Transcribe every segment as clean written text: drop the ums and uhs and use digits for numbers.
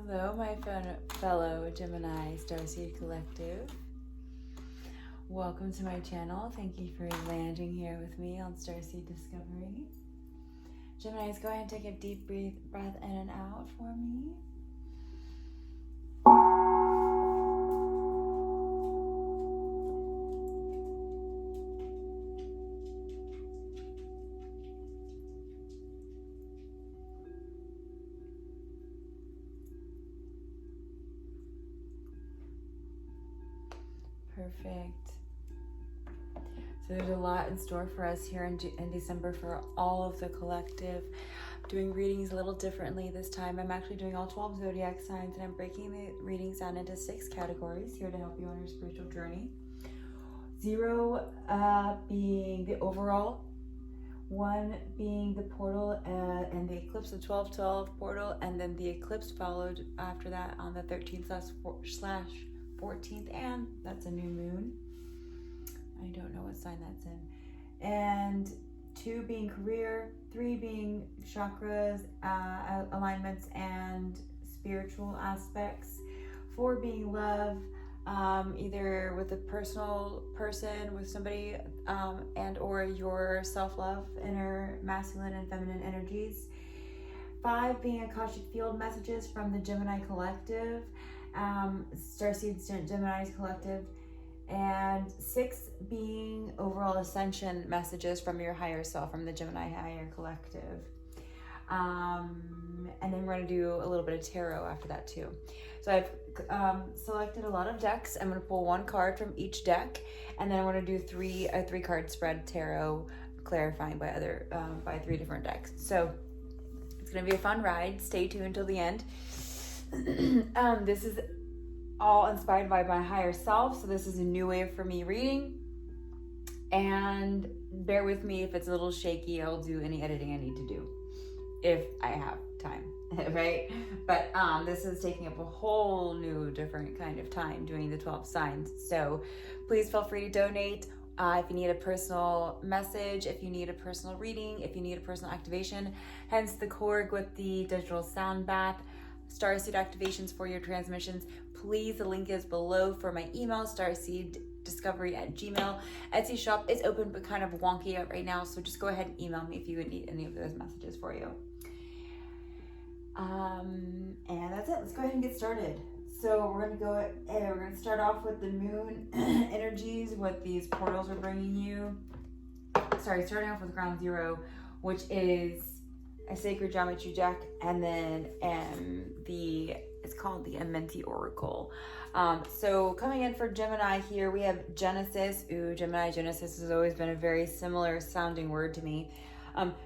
Hello, my fellow Gemini Starseed Collective. Welcome to my channel. Thank you for landing here with me on Starseed Discovery. Geminis, go ahead and take a deep breath in and out for me. Perfect. So there's a lot in store for us here in December for all of the collective. I'm doing readings a little differently this time. I'm actually doing all 12 zodiac signs, and I'm breaking the readings down into 6 categories here to help you on your spiritual journey. 0 being the overall, 1 being the portal and the eclipse of 12/12 portal, and then the eclipse followed after that on the 13th/14th, and that's a new moon. I don't know what sign that's in. And 2 being career, 3 being chakras, alignments and spiritual aspects, 4 being love, either with a personal person, with somebody, and or your self-love, inner masculine and feminine energies. 5 being Akashic field messages from the Gemini collective, Starseeds Gemini's collective, and 6 being overall ascension messages from your higher self, from the Gemini higher collective. And then we're going to do a little bit of tarot after that too. So I've selected a lot of decks. I'm going to pull 1 card from each deck, and then I'm going to do a 3 card spread tarot, clarifying by 3 different decks. So it's going to be a fun ride. Stay tuned till the end. This is all inspired by my higher self, so this is a new way for me reading, and bear with me if it's a little shaky. I'll do any editing I need to do if I have time, right? But this is taking up a whole new different kind of time doing the 12 signs, so please feel free to donate. If you need a personal message, if you need a personal reading, if you need a personal activation, hence the Korg with the digital sound bath, Starseed activations for your transmissions, please, the link is below for my email, starseeddiscovery@gmail. Etsy shop is open but kind of wonky right now, so just go ahead and email me if you would need any of those messages for you. And that's it. Let's go ahead and get started. So we're gonna start off with the moon energies, what these portals are bringing you. Starting off with ground 0, which is a sacred geometry deck, and then it's called the Amenti Oracle. So coming in for Gemini here, we have Genesis. Gemini Genesis has always been a very similar sounding word to me.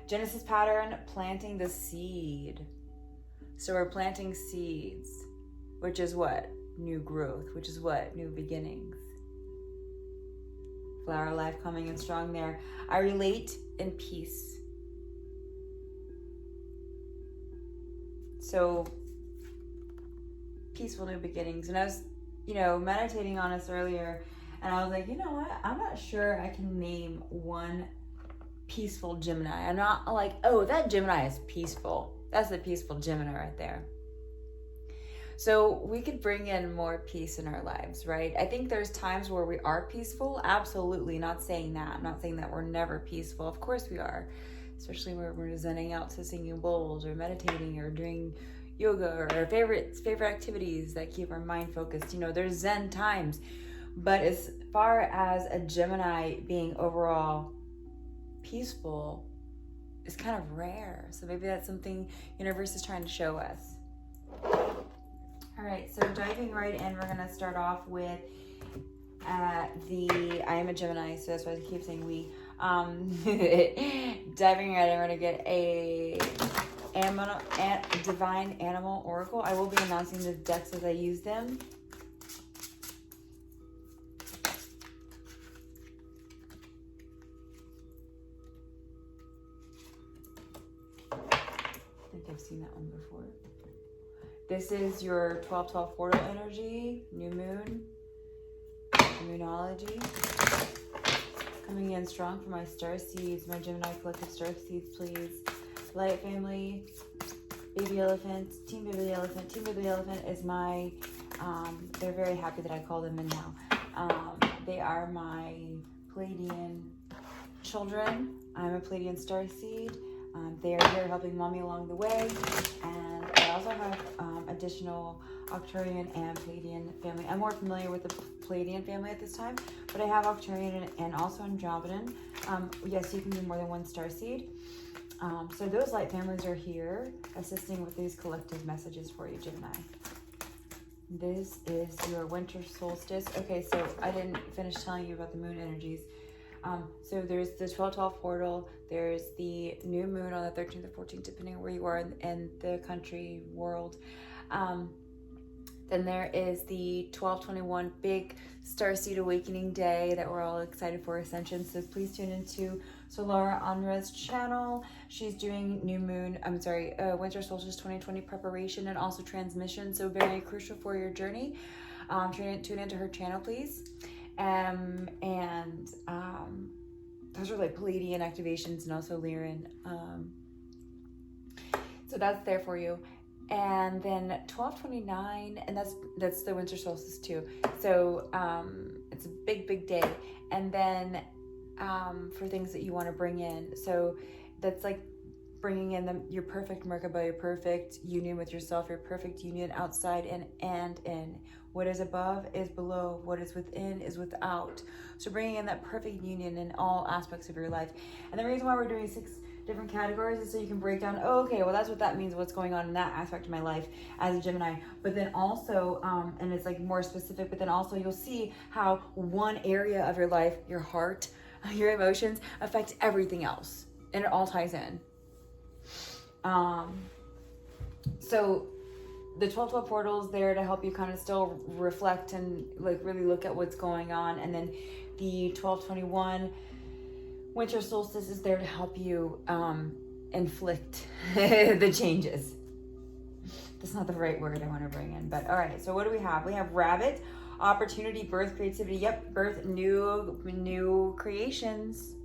Genesis pattern, planting the seed. So we're planting seeds, which is what? New growth, which is what? New beginnings. Flower life coming in strong there. I relate in peace. So peaceful new beginnings. And I was, meditating on this earlier, and I was like, you know what? I'm not sure I can name one peaceful Gemini. I'm not like, oh, that Gemini is peaceful. That's the peaceful Gemini right there. So we could bring in more peace in our lives, right? I think there's times where we are peaceful. Absolutely. Not saying that. I'm not saying that we're never peaceful. Of course we are. Especially when we're zenning out to singing bowls or meditating or doing yoga or our favorite activities that keep our mind focused. There's zen times. But as far as a Gemini being overall peaceful is kind of rare. So maybe that's something universe is trying to show us. All right, so diving right in, we're going to start off with I am a Gemini, so that's why I keep saying we. Diving right in, we're going to get a divine animal oracle. I will be announcing the decks as I use them. I think I've seen that one before. This is your 12/12 portal energy, new moon, moonology. Coming in strong for my Starseeds, my Gemini collective Starseeds, please. Light family, Baby Elephant, Team Baby Elephant. Team Baby Elephant is my, they're very happy that I call them in now. They are my Pleiadian children. I'm a Pleiadian Starseed. They are here helping mommy along the way. And I also have additional Arcturian and Pleiadian family. I'm more familiar with the Pleiadian family at this time, but I have Arcturian and also Andromedan. Yes, you can be more than one Starseed. So those light families are here assisting with these collective messages for you, Gemini. This is your winter solstice. Okay, so I didn't finish telling you about the moon energies. So there's the 12-12 portal. There's the new moon on the 13th or 14th, depending on where you are in the country, world. Then there is the 12/21 big Starseed awakening day that we're all excited for, Ascension. So please tune into Solara Anra's channel. She's doing Winter Solstice 2020 preparation and also transmission. So very crucial for your journey. Tune into her channel, please. Those are like Pleiadian activations and also Lyran. So that's there for you. And then 12/29, and that's the winter solstice too. So it's a big day. And then for things that you want to bring in, so that's like bringing in your perfect Merkaba, your perfect union with yourself, your perfect union outside and in. What is above is below. What is within is without. So bringing in that perfect union in all aspects of your life. And the reason why we're doing 6 different categories is so you can break down, okay, well, that's what that means, what's going on in that aspect of my life as a Gemini. But then also, and it's like more specific, but then also you'll see how one area of your life, your heart, your emotions, affect everything else. And it all ties in. So the 12-12 portal is there to help you kind of still reflect and like really look at what's going on. And then the 12/21 winter solstice is there to help you inflict the changes. That's not the right word I want to bring in, but all right. So what do we have? We have rabbit, opportunity, birth, creativity. Yep, birth, new creations.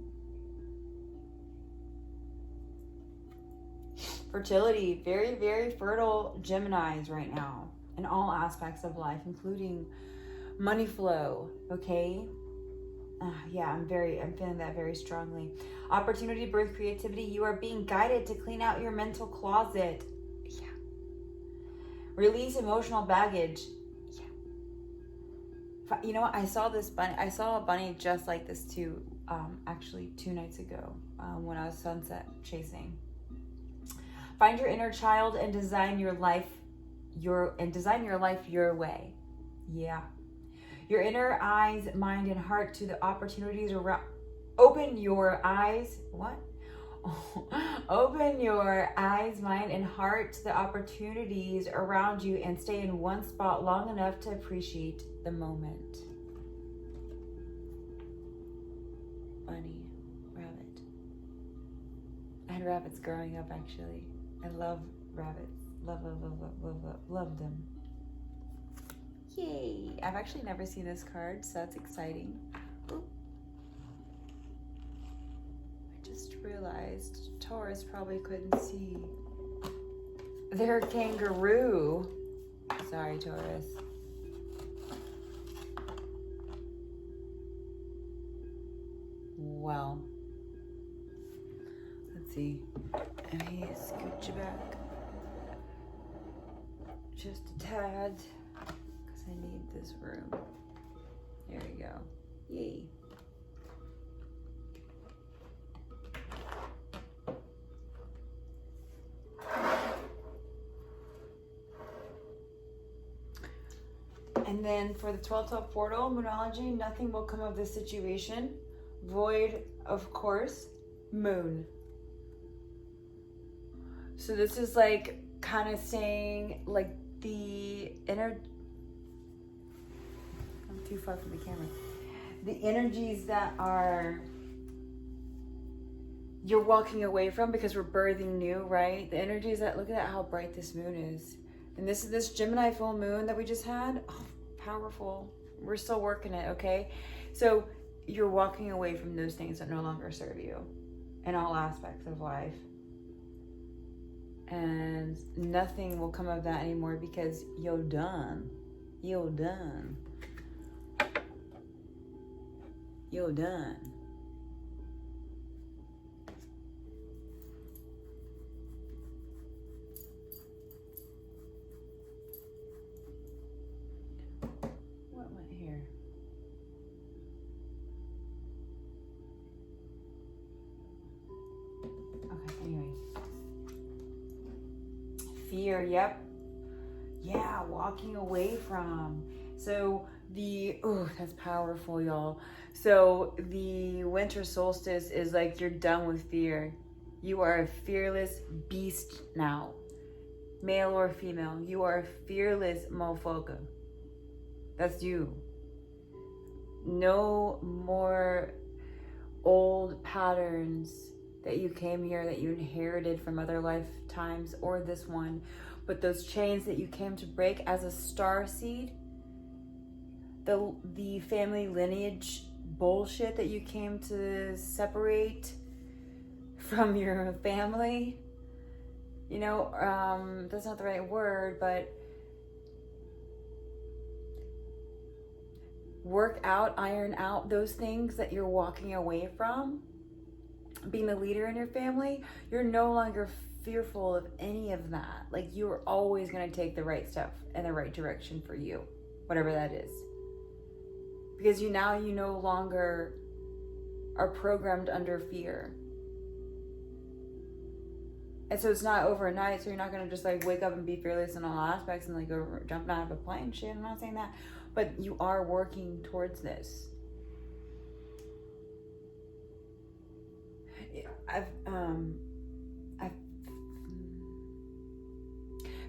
Fertility, very, very fertile Geminis right now in all aspects of life, including money flow, okay? Yeah, I'm feeling that very strongly. Opportunity, birth, creativity. You are being guided to clean out your mental closet. Yeah. Release emotional baggage. Yeah. You know what? I saw a bunny just like this too, actually 2 nights ago, when I was sunset chasing. Find your inner child and design your life your way. Yeah. Your inner eyes, mind, and heart to the opportunities around. Open your eyes. What? Open your eyes, mind, and heart to the opportunities around you and stay in one spot long enough to appreciate the moment. Bunny, rabbit. I had rabbits growing up, actually. I love rabbits. Love them. Yay! I've actually never seen this card, so that's exciting. Ooh. I just realized Taurus probably couldn't see their kangaroo. Sorry, Taurus. Well, let's see. Let me scooch you back just a tad. I need this room. There we go. Yay. And then for the 12-12 portal, Moonology, nothing will come of this situation. Void, of course. Moon. So this is like kind of saying like the inner... I'm too far from the camera. The energies that are... you're walking away from because we're birthing new, right? The energies that... look at that, how bright this moon is. And this is this Gemini full moon that we just had. Oh, powerful. We're still working it, okay? So you're walking away from those things that no longer serve you in all aspects of life. And nothing will come of that anymore because you're done. You're done. You're done. What went here? Okay, anyway. Fear, yep. Yeah, walking away from. So that's powerful, y'all. So the winter solstice is like you're done with fear. You are a fearless beast now. Male or female, you are a fearless motherfucker. That's you. No more old patterns that you came here, that you inherited from other lifetimes or this one, but those chains that you came to break as a starseed, the family lineage bullshit that you came to separate from your family, you know, that's not the right word, but work out, iron out those things that you're walking away from. Being the leader in your family, you're no longer fearful of any of that. Like, you're always going to take the right step in the right direction for you, whatever that is. Because you no longer are programmed under fear. And so it's not overnight, so you're not going to just like wake up and be fearless in all aspects and like go jumping out of a plane. Shit, I'm not saying that. But you are working towards this. I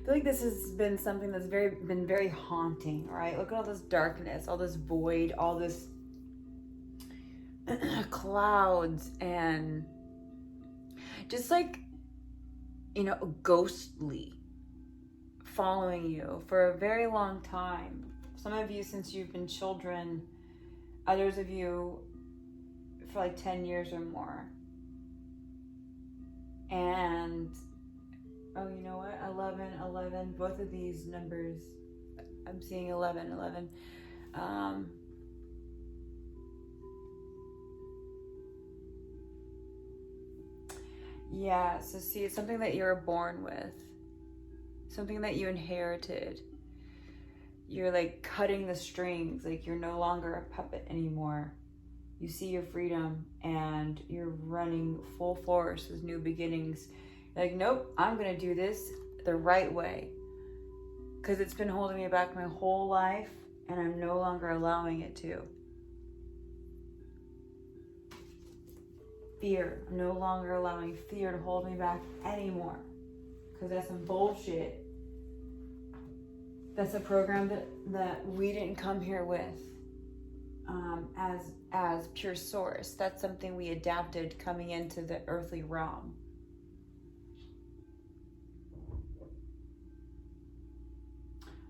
feel like this has been something that's been very haunting, right? Look at all this darkness, all this void, all this clouds, and just like, you know, ghostly following you for a very long time. Some of you since you've been children, others of you for like 10 years or more. And oh, you know what? 11, both of these numbers, I'm seeing 11. Yeah, so see, it's something that you're born with, something that you inherited. You're like cutting the strings, like you're no longer a puppet anymore. You see your freedom and you're running full force with new beginnings. Like, nope, I'm going to do this the right way. Because it's been holding me back my whole life and I'm no longer allowing it to. Fear. I'm no longer allowing fear to hold me back anymore. Because that's some bullshit. That's a program that we didn't come here with. As pure source. That's something we adapted coming into the earthly realm.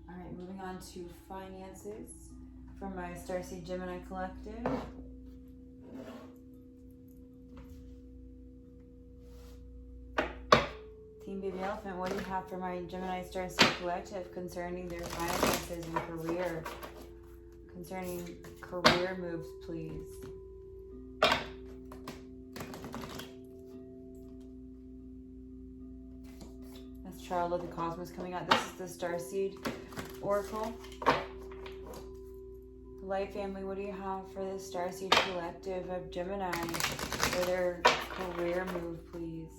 All right, moving on to finances from my Starseed Gemini collective. Team Baby Elephant, what do you have for my Gemini Starseed collective concerning their finances and career? Concerning career moves, please. That's Child of the Cosmos coming out. This is the Starseed Oracle. Light family, what do you have for the Starseed collective of Gemini for their career move, please,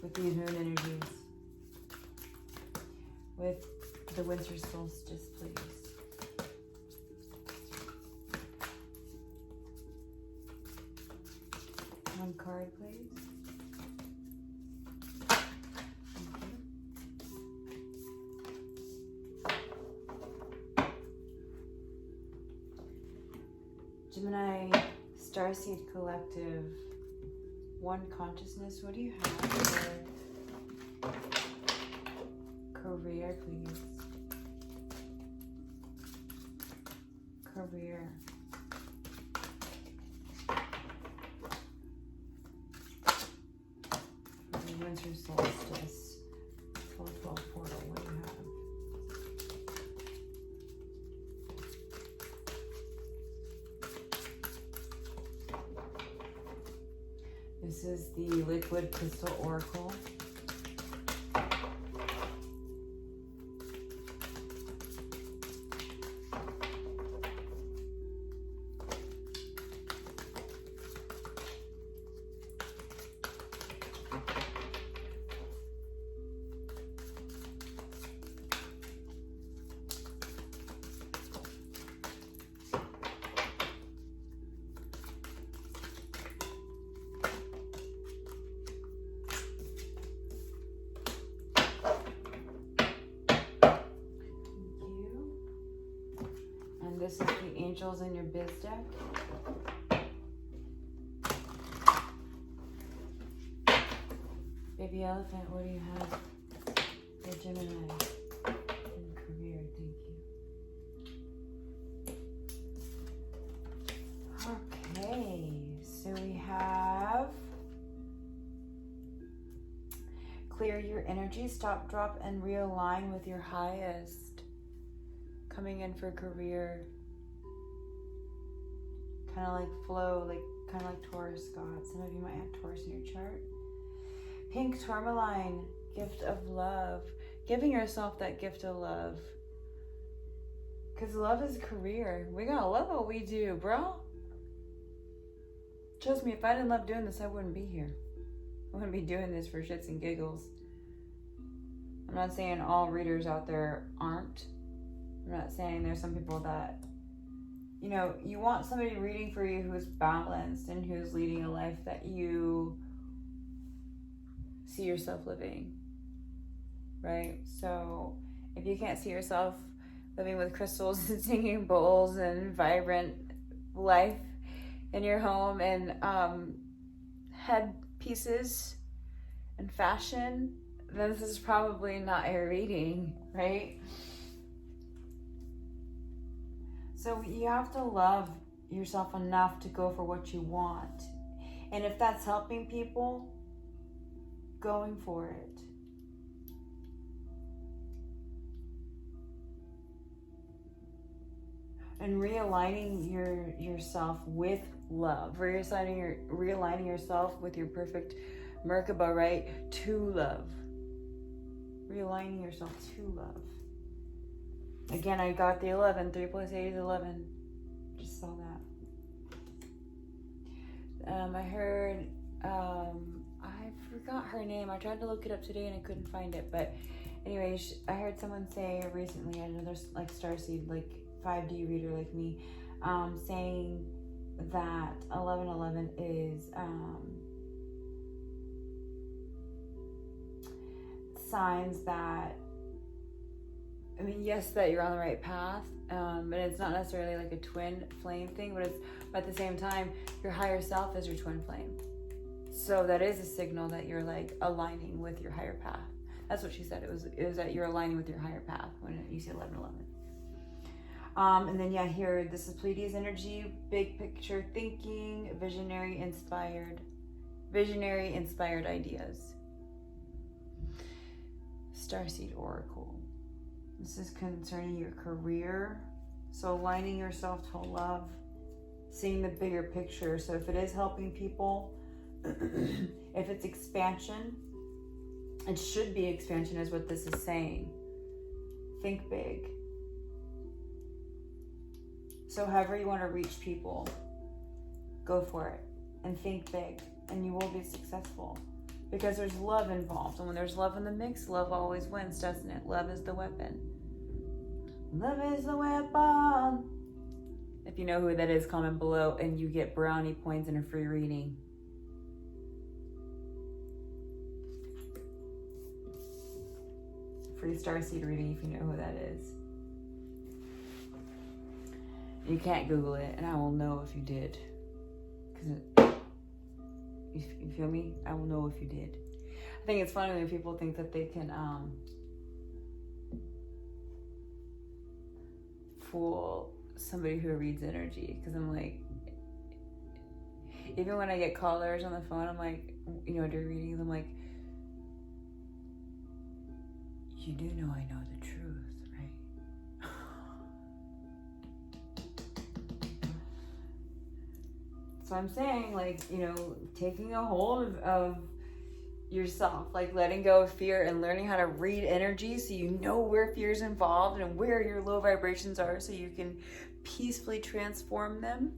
with these moon energies? With the Winter Solstice, please. One card, please. Gemini Starseed Collective. One consciousness. What do you have for career, please? Career. Winter Solstice. This is the Liquid Crystal Oracle. This is the angels in your biz deck. Baby elephant, what do you have? The Gemini in career, thank you. Okay, so we have clear your energy, stop, drop, and realign with your highest. Coming in for career, kind of like flow, kind of like Taurus got. Some of you might have Taurus in your chart. Pink tourmaline, gift of love. Giving yourself that gift of love. Because love is career. We gotta love what we do, bro. Trust me, if I didn't love doing this, I wouldn't be here. I wouldn't be doing this for shits and giggles. I'm not saying all readers out there aren't. I'm not saying there's some people that, you want somebody reading for you who's balanced and who's leading a life that you see yourself living, right? So if you can't see yourself living with crystals and singing bowls and vibrant life in your home and head pieces and fashion, then this is probably not your reading, right? So you have to love yourself enough to go for what you want. And if that's helping people, going for it. And realigning yourself with love. Realigning yourself with your perfect Merkaba, right? To love. Realigning yourself to love. Again, I got the 11. 3 plus 8 is 11. Just saw that. I heard, I forgot her name. I tried to look it up today and I couldn't find it. But anyway, I heard someone say recently, another Starseed, 5D reader like me, saying that 1111 is signs that, yes, that you're on the right path, but it's not necessarily like a twin flame thing, but at the same time, your higher self is your twin flame. So that is a signal that you're aligning with your higher path. That's what she said. It was that you're aligning with your higher path when you see 1111. And then here, this is Pleiades energy, big picture thinking, visionary inspired ideas. Starseed Oracle. This is concerning your career. So aligning yourself to love, seeing the bigger picture. So if it is helping people, if it's expansion, it should be expansion is what this is saying. Think big. So however you want to reach people, go for it and think big and you will be successful. Because there's love involved. And when there's love in the mix, love always wins, doesn't it? Love is the weapon. Love is the weapon. If you know who that is, comment below and you get brownie points and a free reading. Free Starseed reading if you know who that is. You can't Google it and I will know if you did. You feel me? I will know if you did. I think it's funny when people think that they can fool somebody who reads energy. Because I'm like, even when I get callers on the phone, I'm like, do readings, I'm like, you do know I know the truth, right? So I'm saying, like, you know, taking a hold of yourself, like letting go of fear and learning how to read energy so you know where fear is involved and where your low vibrations are so you can peacefully transform them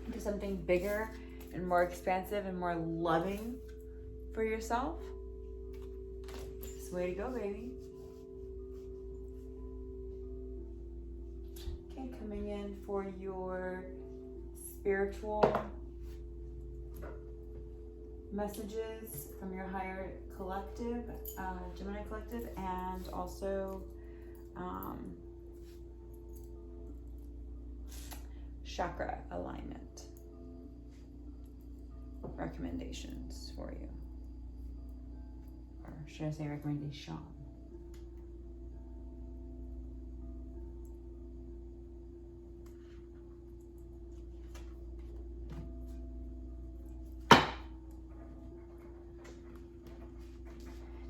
into something bigger and more expansive and more loving for yourself. It's the way to go, baby. Okay, coming in for your spiritual messages from your higher collective, Gemini collective, and also chakra alignment recommendations for you. Or should I say recommendation?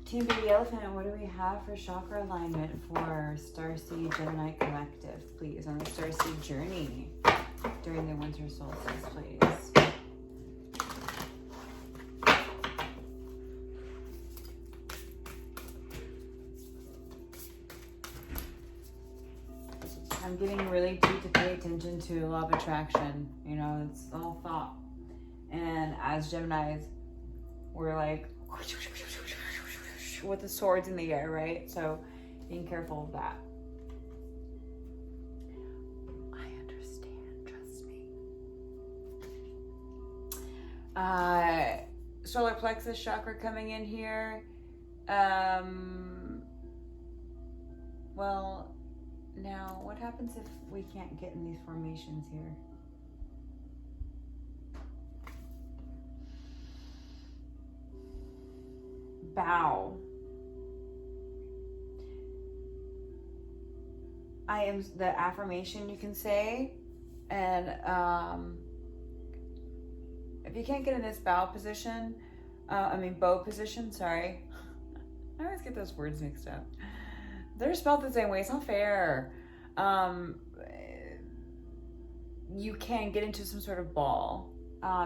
Team Baby Elephant, what do we have for chakra alignment for Starseed Gemini Collective, please, on the Starseed journey during the Winter Solstice, please? I'm getting really deep to pay attention to law of attraction. You know, it's all thought. And as Geminis, we're like with the swords in the air, right? So being careful of that. I understand, trust me. Solar plexus chakra coming in here. Well, now what happens if we can't get in these formations here? Bow. I am the affirmation you can say, and if you can't get in this bow position, bow position, sorry. I always get those words mixed up. They're spelled the same way, it's not fair. You can get into some sort of ball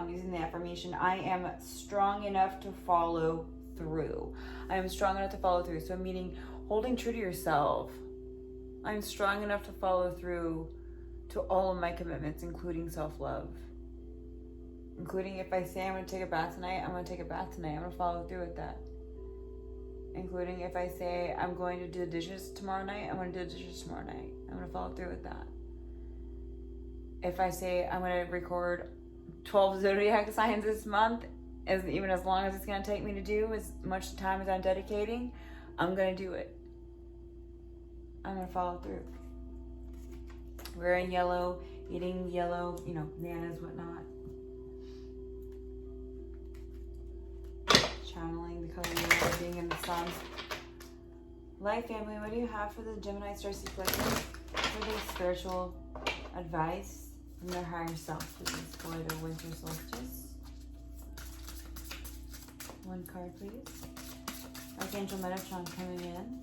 using the affirmation, I am strong enough to follow through. I am strong enough to follow through. So meaning holding true to yourself. I'm strong enough to follow through to all of my commitments, including self-love. Including if I say I'm going to take a bath tonight, I'm going to take a bath tonight. I'm going to follow through with that. Including if I say I'm going to do the dishes tomorrow night, I'm going to do the dishes tomorrow night. I'm going to follow through with that. If I say I'm going to record 12 zodiac signs this month, even as long as it's going to take me to do as much time as I'm dedicating, I'm going to do it. I'm going to follow through. Wearing yellow, eating yellow, bananas, whatnot. Channeling the color yellow, being in the sun. Life family, what do you have for the Gemini Starseed collective for the spiritual advice from their higher self, please, for the Winter Solstice? One card, please. Archangel Metatron coming in.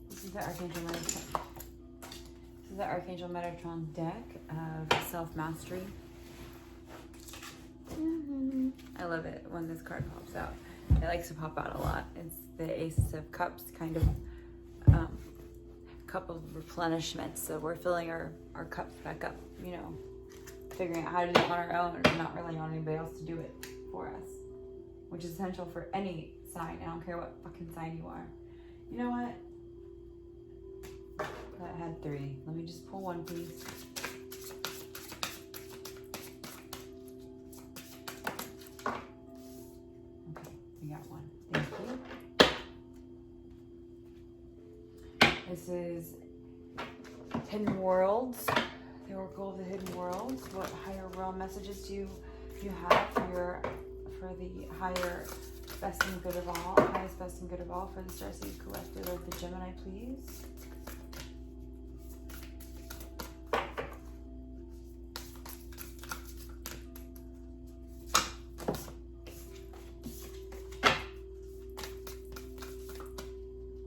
This is the Archangel Metatron. This is the Archangel Metatron deck of self-mastery. I love it when this card pops out. It likes to pop out a lot. It's the Ace of Cups, kind of cup of replenishment. So we're filling our cups back up, figuring out how to do it on our own and not relying on anybody else to do it for us, which is essential for any sign. I don't care what fucking sign you are. You know what? That had 3. Let me just pull one, please. Okay, we got one. Thank you. This is Hidden Worlds, the Oracle of the Hidden Worlds. What higher realm messages do you have for the higher best and good of all, highest best and good of all for the Starseed collective of the Gemini, please?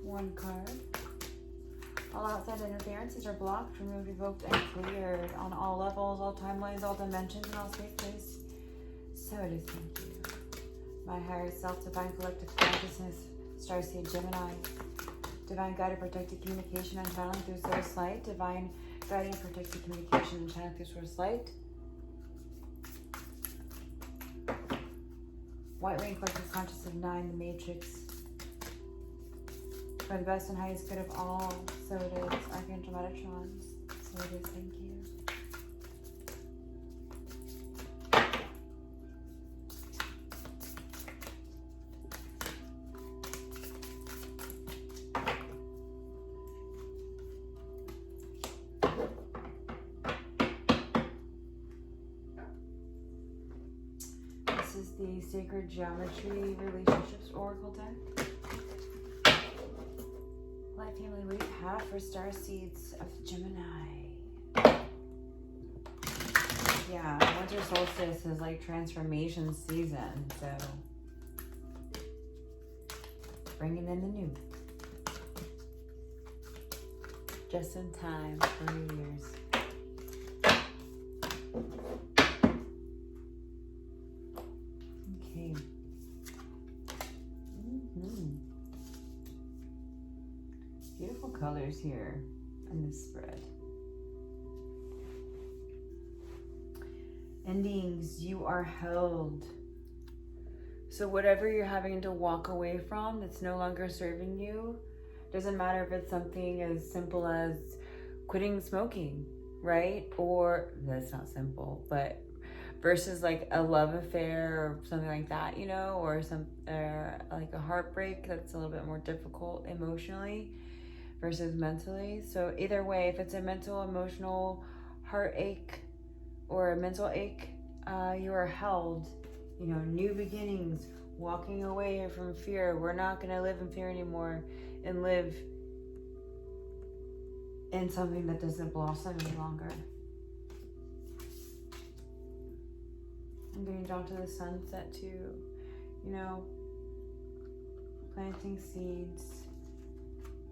One card. All outside interferences are blocked, removed, revoked, and cleared on all levels, all timelines, all dimensions, and all space, place, So it is, thank you. My higher self, divine collective consciousness, Starseed Gemini. Divine guided protected communication and channeling through source light. Divine guiding protected communication and channeling through source light. White ring collective consciousness of 9, the matrix. For the best and highest good of all. So it is, Archangel Metatrons. So it is, thank you. This is the Sacred Geometry Relationships Oracle deck. Light family, what do you have for Starseeds of Gemini? Yeah, Winter Solstice is like transformation season, so bringing in the new. Just in time for New Year's. Okay. Beautiful colors here in this spread. Endings, you are held. So whatever you're having to walk away from that's no longer serving you, doesn't matter if it's something as simple as quitting smoking, right? Or that's not simple, but versus like a love affair or something like that, you know, or like a heartbreak that's a little bit more difficult emotionally versus mentally. So either way, if it's a mental, emotional heartache or a mental ache, you are held, you know, new beginnings, walking away from fear. We're not going to live in fear anymore and live in something that doesn't blossom any longer. I'm getting drawn to the sunset too, you know, planting seeds,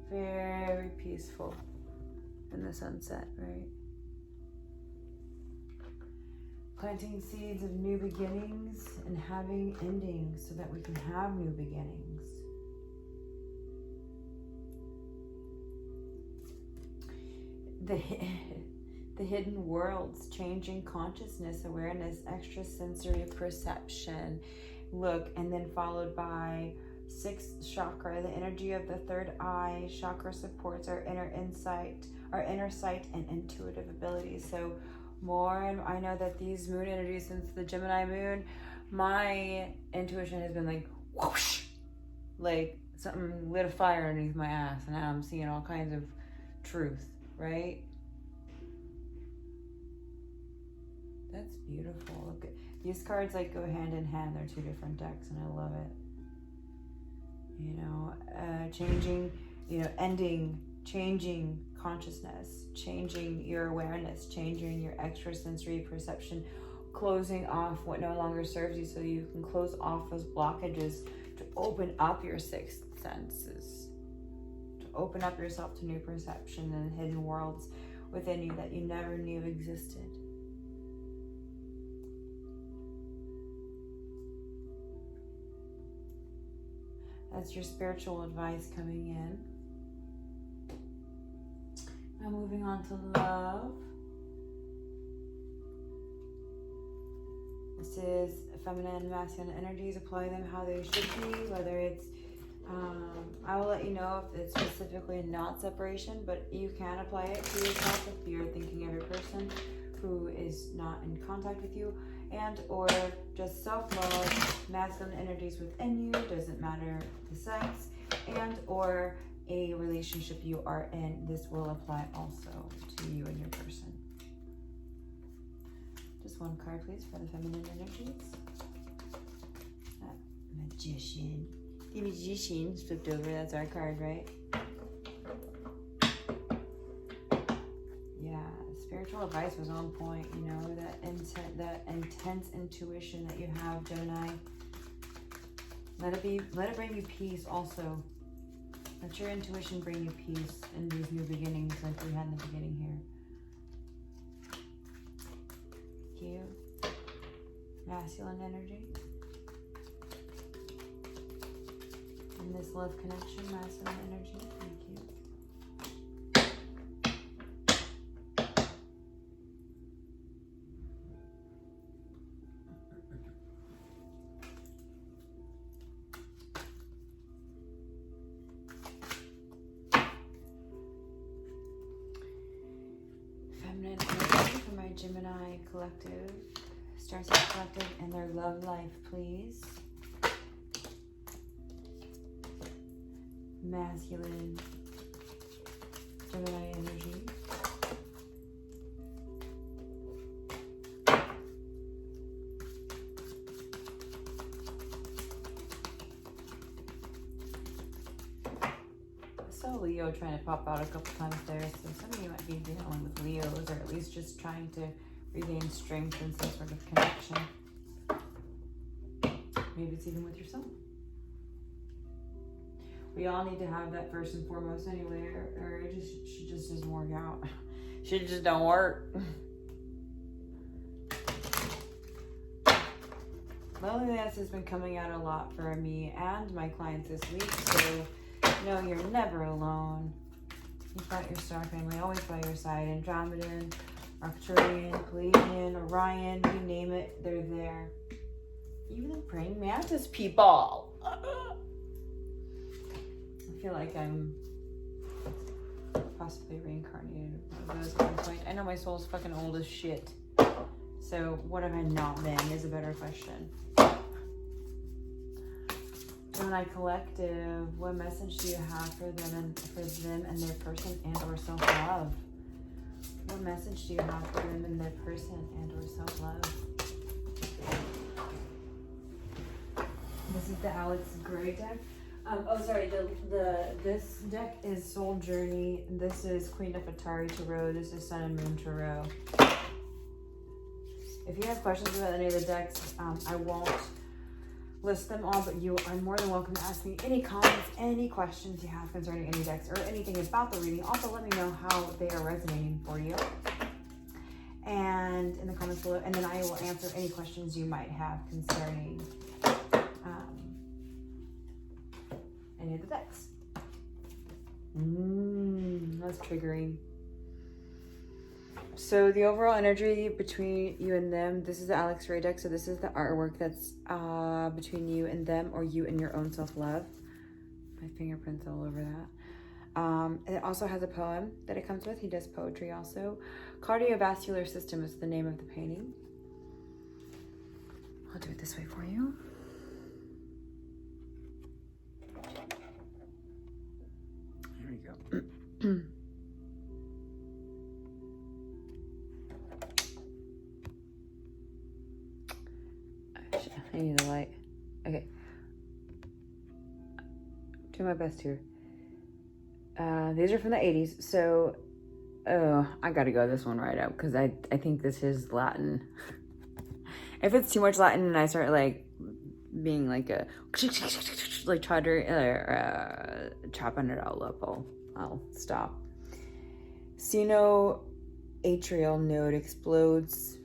very peaceful in the sunset, right? Planting seeds of new beginnings and having endings so that we can have new beginnings. The hidden worlds, changing consciousness, awareness, extrasensory perception. Look, and then followed by 6th chakra, the energy of the 3rd eye. Chakra supports our inner insight, our inner sight and intuitive abilities. So more, and I know that these moon energies, since the Gemini moon, my intuition has been like whoosh, like something lit a fire underneath my ass, and now I'm seeing all kinds of truth, right? That's beautiful. Look at these cards, like go hand in hand. They're 2 different decks, and I love it. You know, changing, you know, ending, changing consciousness, changing your awareness, changing your extrasensory perception, closing off what no longer serves you so you can close off those blockages to open up your 6th senses, to open up yourself to new perception and hidden worlds within you that you never knew existed. That's your spiritual advice coming in. Now moving on to love. This is feminine and masculine energies. Apply them how they should be, whether it's, I will let you know if it's specifically not separation, but you can apply it to yourself if you're thinking of a person who is not in contact with you, and or just self-love, masculine energies within you, doesn't matter the sex, and or a relationship you are in. This will apply also to you and your person. Just one card, please, for the feminine energies. Magician. The magician flipped over. That's our card, right? Yeah, spiritual advice was on point. You know, that intense intuition that you have, Gemini. Let it bring you peace also. Let your intuition bring you peace in these new beginnings like we had in the beginning here. Thank you. masculine energy. In this love connection, masculine energy. Thank you. Feminine energy for my Gemini collective, Starseed collective, and their love life, please. Masculine Gemini energy. I saw Leo trying to pop out a couple times there, so some of you might be dealing with Leos, or at least just trying to regain strength in some sort of connection. Maybe it's even with yourself. We all need to have that first and foremost anyway, or it just doesn't work out. Shit just don't work. Loneliness has been coming out a lot for me and my clients this week, so no, you're never alone. You've got your star family always by your side. Andromedan, Arcturian, Pleiadian, Orion, you name it, they're there. Even the praying mantis people. I feel like I'm possibly reincarnated one of those at one point. I know my soul's fucking old as shit. So what have I not been is a better question. Gemini collective, what message do you have for them and their person and or self-love? What message do you have for them and their person and or self-love? This is the Alex Gray deck. This deck is Soul Journey. This is Queen of Atari Tarot. This is Sun and Moon Tarot. If you have questions about any of the decks, I won't list them all, but you are more than welcome to ask me any comments, any questions you have concerning any decks or anything about the reading. Also, let me know how they are resonating for you, and in the comments below, and then I will answer any questions you might have concerning any of the decks. That's triggering. So the overall energy between you and them, this is the Alex Ray deck, so this is the artwork that's between you and them, or you and your own self-love. My fingerprints all over that. It also has a poem that it comes with. He does poetry also. Cardiovascular system is the name of the painting. I'll do it this way for you. There we go. I need the light. Okay. Do my best here. These are from the 80s, so I gotta go this one right out because I think this is Latin. If it's too much Latin and I start like being like a like chopping it all up, I'll stop. Sinoatrial node explodes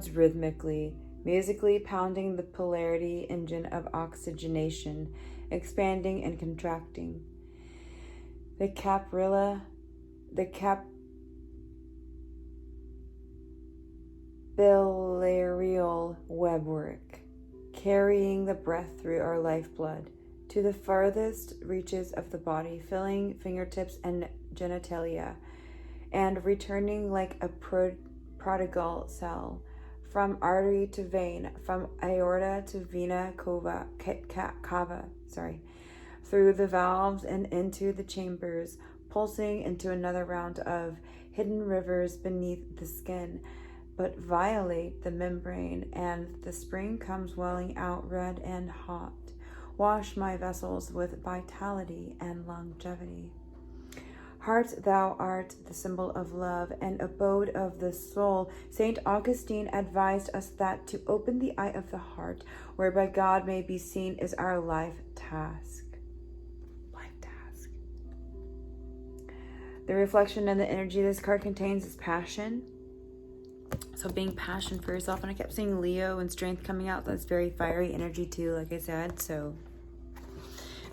rhythmically, musically pounding the polarity engine of oxygenation, expanding and contracting. The capillary webwork, carrying the breath through our lifeblood to the farthest reaches of the body, filling fingertips and genitalia, and returning like a prodigal cell, from artery to vein, from aorta to vena cava, through the valves and into the chambers, pulsing into another round of hidden rivers beneath the skin, but violate the membrane, and the spring comes welling out red and hot. Wash my vessels with vitality and longevity. Heart, thou art the symbol of love and abode of the soul. Saint Augustine advised us that to open the eye of the heart, whereby God may be seen, is our life task. The reflection and the energy this card contains is passion. So being passionate for yourself. And I kept seeing Leo and strength coming out. That's very fiery energy too, like I said. So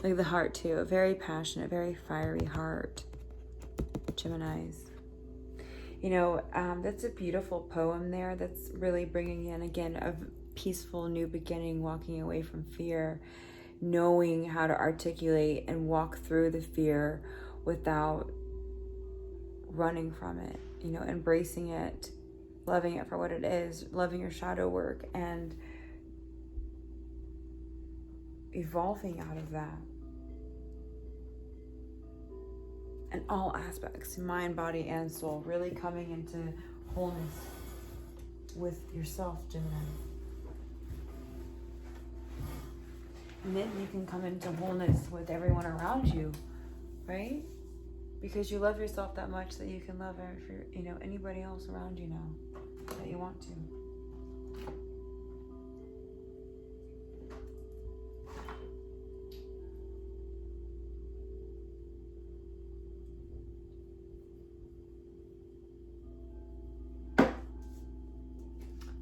like the heart too. A very passionate, very fiery heart. Geminis. You know, that's a beautiful poem there. That's really bringing in, again, a peaceful new beginning, walking away from fear, knowing how to articulate and walk through the fear without running from it, you know, embracing it, loving it for what it is, loving your shadow work, and evolving out of that. In all aspects, mind, body, and soul, really coming into wholeness with yourself, Gemini. And then you can come into wholeness with everyone around you, right? Because you love yourself that much that you can love anybody else around you now that you want to.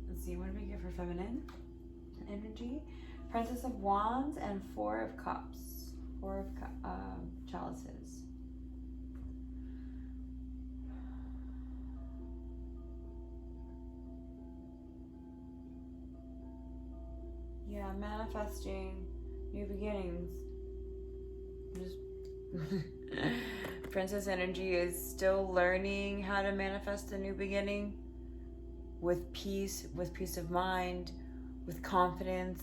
Let's see, what do we get for feminine energy? Princess of Wands and Four of Cups. Four of Chalices. Yeah, manifesting new beginnings. Princess energy is still learning how to manifest a new beginning with peace of mind, with confidence.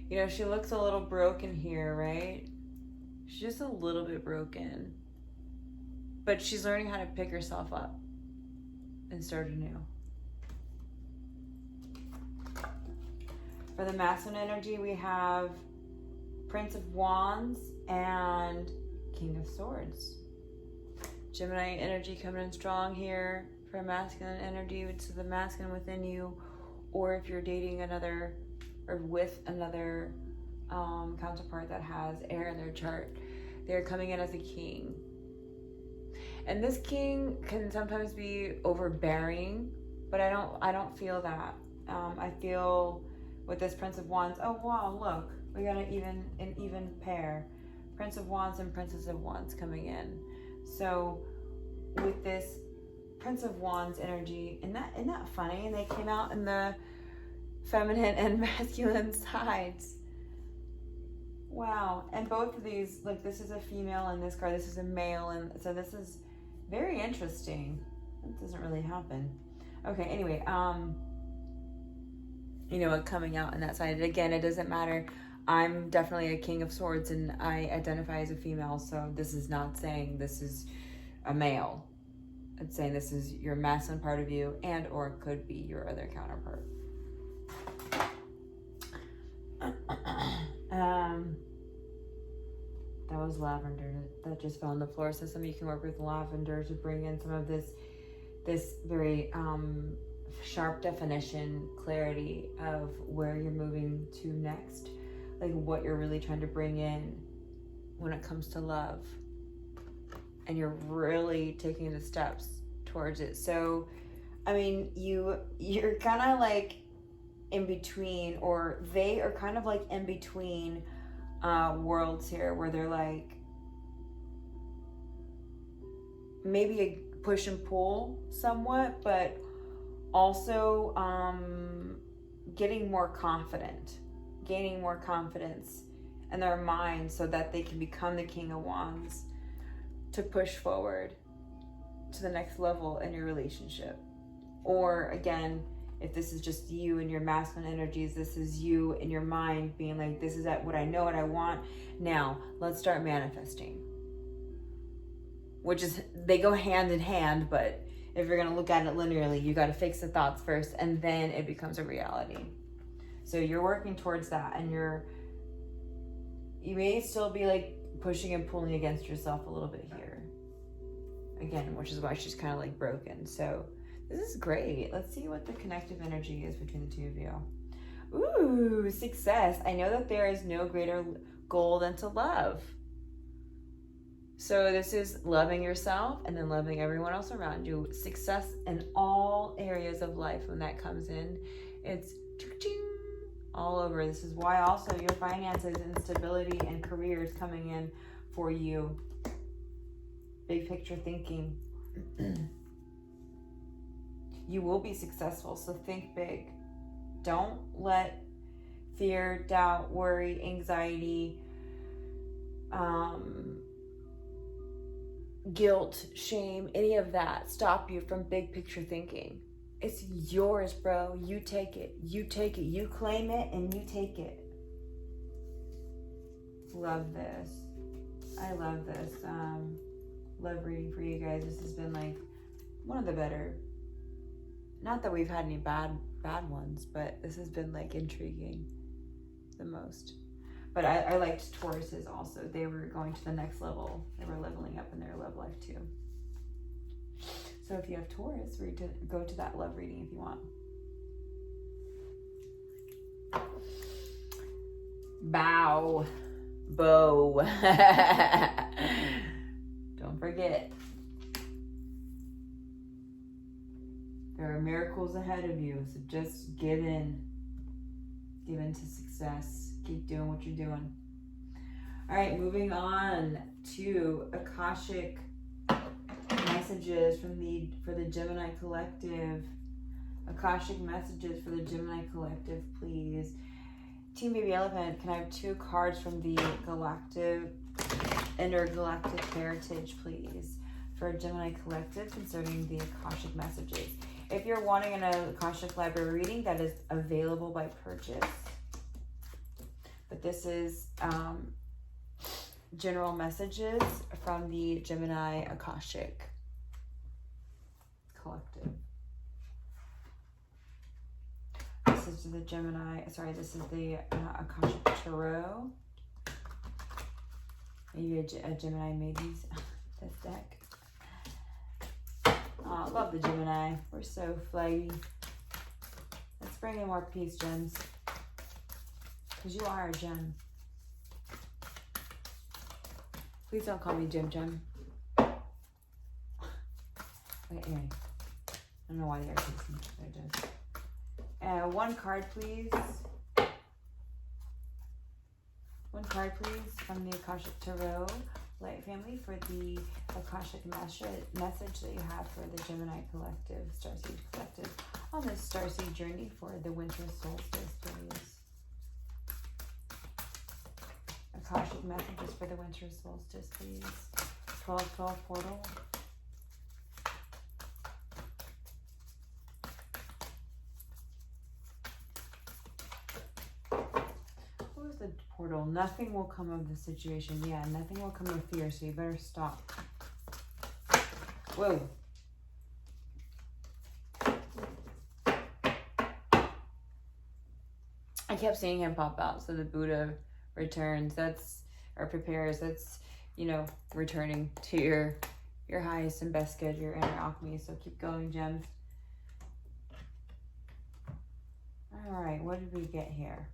You know, she looks a little broken here, right? She's just a little bit broken. But she's learning how to pick herself up and start anew. For the masculine energy, we have Prince of Wands and King of Swords. Gemini energy coming in strong here for masculine energy. It's the masculine within you, or if you're dating another or with another counterpart that has air in their chart, they're coming in as a king. And this king can sometimes be overbearing, but I don't feel that. I feel with this Prince of Wands, oh wow, look, we got an even pair. Prince of Wands and Princess of Wands coming in. So with this Prince of Wands energy, isn't that funny? And they came out in the feminine and masculine sides. Wow. And both of these, like, this is a female in this card, this is a male, and so this is very interesting. That doesn't really happen. Okay, anyway, you know, coming out on that side. Again, it doesn't matter. I'm definitely a King of Swords and I identify as a female, so this is not saying this is a male. It's saying this is your masculine part of you, and or it could be your other counterpart. That was lavender that just fell on the floor. So some of you can work with lavender to bring in some of this very sharp definition, clarity of where you're moving to next, like what you're really trying to bring in when it comes to love, and you're really taking the steps towards it. So, I mean, you're kind of like in between, or they are kind of like in between worlds here, where they're like maybe a push and pull somewhat, but also gaining more confidence in their mind so that they can become the King of Wands to push forward to the next level in your relationship. Or again, if this is just you and your masculine energies, this is you in your mind being like, this is what I know, what I want. Now, let's start manifesting. Which is, they go hand in hand, but if you're going to look at it linearly, you got to fix the thoughts first, and then it becomes a reality. So you're working towards that, and you may still be like pushing and pulling against yourself a little bit here. Again, which is why she's kind of like broken. So this is great. Let's see what the connective energy is between the two of you. Ooh, success. I know that there is no greater goal than to love. So this is loving yourself and then loving everyone else around you. Success in all areas of life when that comes in. It's all over. This is why also your finances and stability and careers coming in for you. Big picture thinking. You will be successful, so think big. Don't let fear, doubt, worry, anxiety, guilt, shame, any of that stop you from big picture thinking. It's yours, bro. You take it. You take it. You claim it and you take it. Love this. I love this. Love reading for you guys. This has been like one of the better. Not that we've had any bad ones, but this has been like intriguing the most. But I liked Tauruses also. They were going to the next level. They were leveling up in their love life too. So if you have Taurus, go to that love reading if you want. Bow. Don't forget. There are miracles ahead of you, so just give in. Give in to success. Keep doing what you're doing. All right, moving on to Akashic messages for the Gemini Collective. Akashic messages for the Gemini Collective, please. Team Baby Elephant, can I have 2 cards from the intergalactic heritage, please, for Gemini Collective concerning the Akashic messages? If you're wanting an Akashic Library reading, that is available by purchase. But this is general messages from the Gemini Akashic Collective. This is the this is the Akashic Tarot. Maybe a Gemini made this deck. Oh, love the Gemini. We're so flaggy. Let's bring in more peace, gems. Because you are a gem. Please don't call me Gem. Okay, anyway. I don't know why they are teasing. They're just... 1 card, please. 1 card, please, from the Akashic Tarot Light family for the Akashic message that you have for the Gemini Collective, Starseed Collective, on this Starseed journey for the Winter Solstice, please. Akashic messages for the Winter Solstice, please. 1212 portal. What was the portal? Nothing will come of the situation. Yeah, nothing will come of fear, so you better stop. Whoa. I kept seeing him pop out, so the Buddha returns, or prepares, that's, returning to your highest and best good, your inner alchemy. So keep going, gems. All right, what did we get here?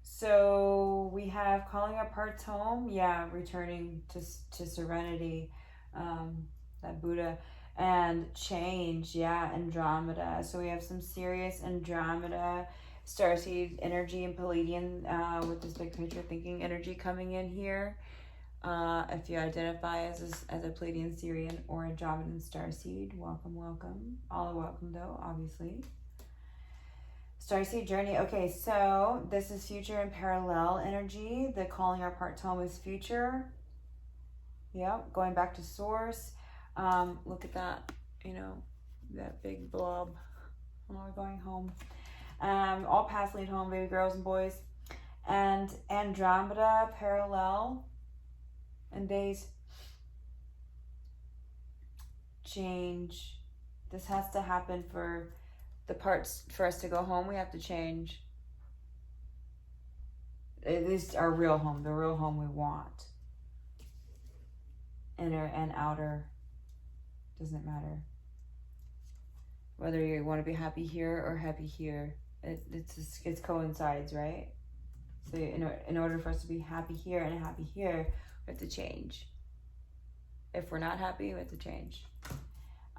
So we have calling our parts home. Yeah, returning to serenity, that Buddha. And change, yeah, Andromeda. So we have some serious Andromeda, Starseed energy and Palladian with this big picture thinking energy coming in here. If you identify as a Palladian, Syrian, or Andromedan Starseed, welcome, welcome. All are welcome though, obviously. Starseed journey. Okay, so this is future and parallel energy. The calling our parts home is future. Yep, going back to source. Look at that, that big blob. Oh, we're going home. All paths lead home, baby girls and boys. And Andromeda, parallel, and days change. This has to happen for the parts, for us to go home. We have to change. It is our real home, the real home we want. Inner and outer. Doesn't matter. Whether you want to be happy here or happy here. It coincides, right? So in order for us to be happy here and happy here, we have to change. If we're not happy, we have to change.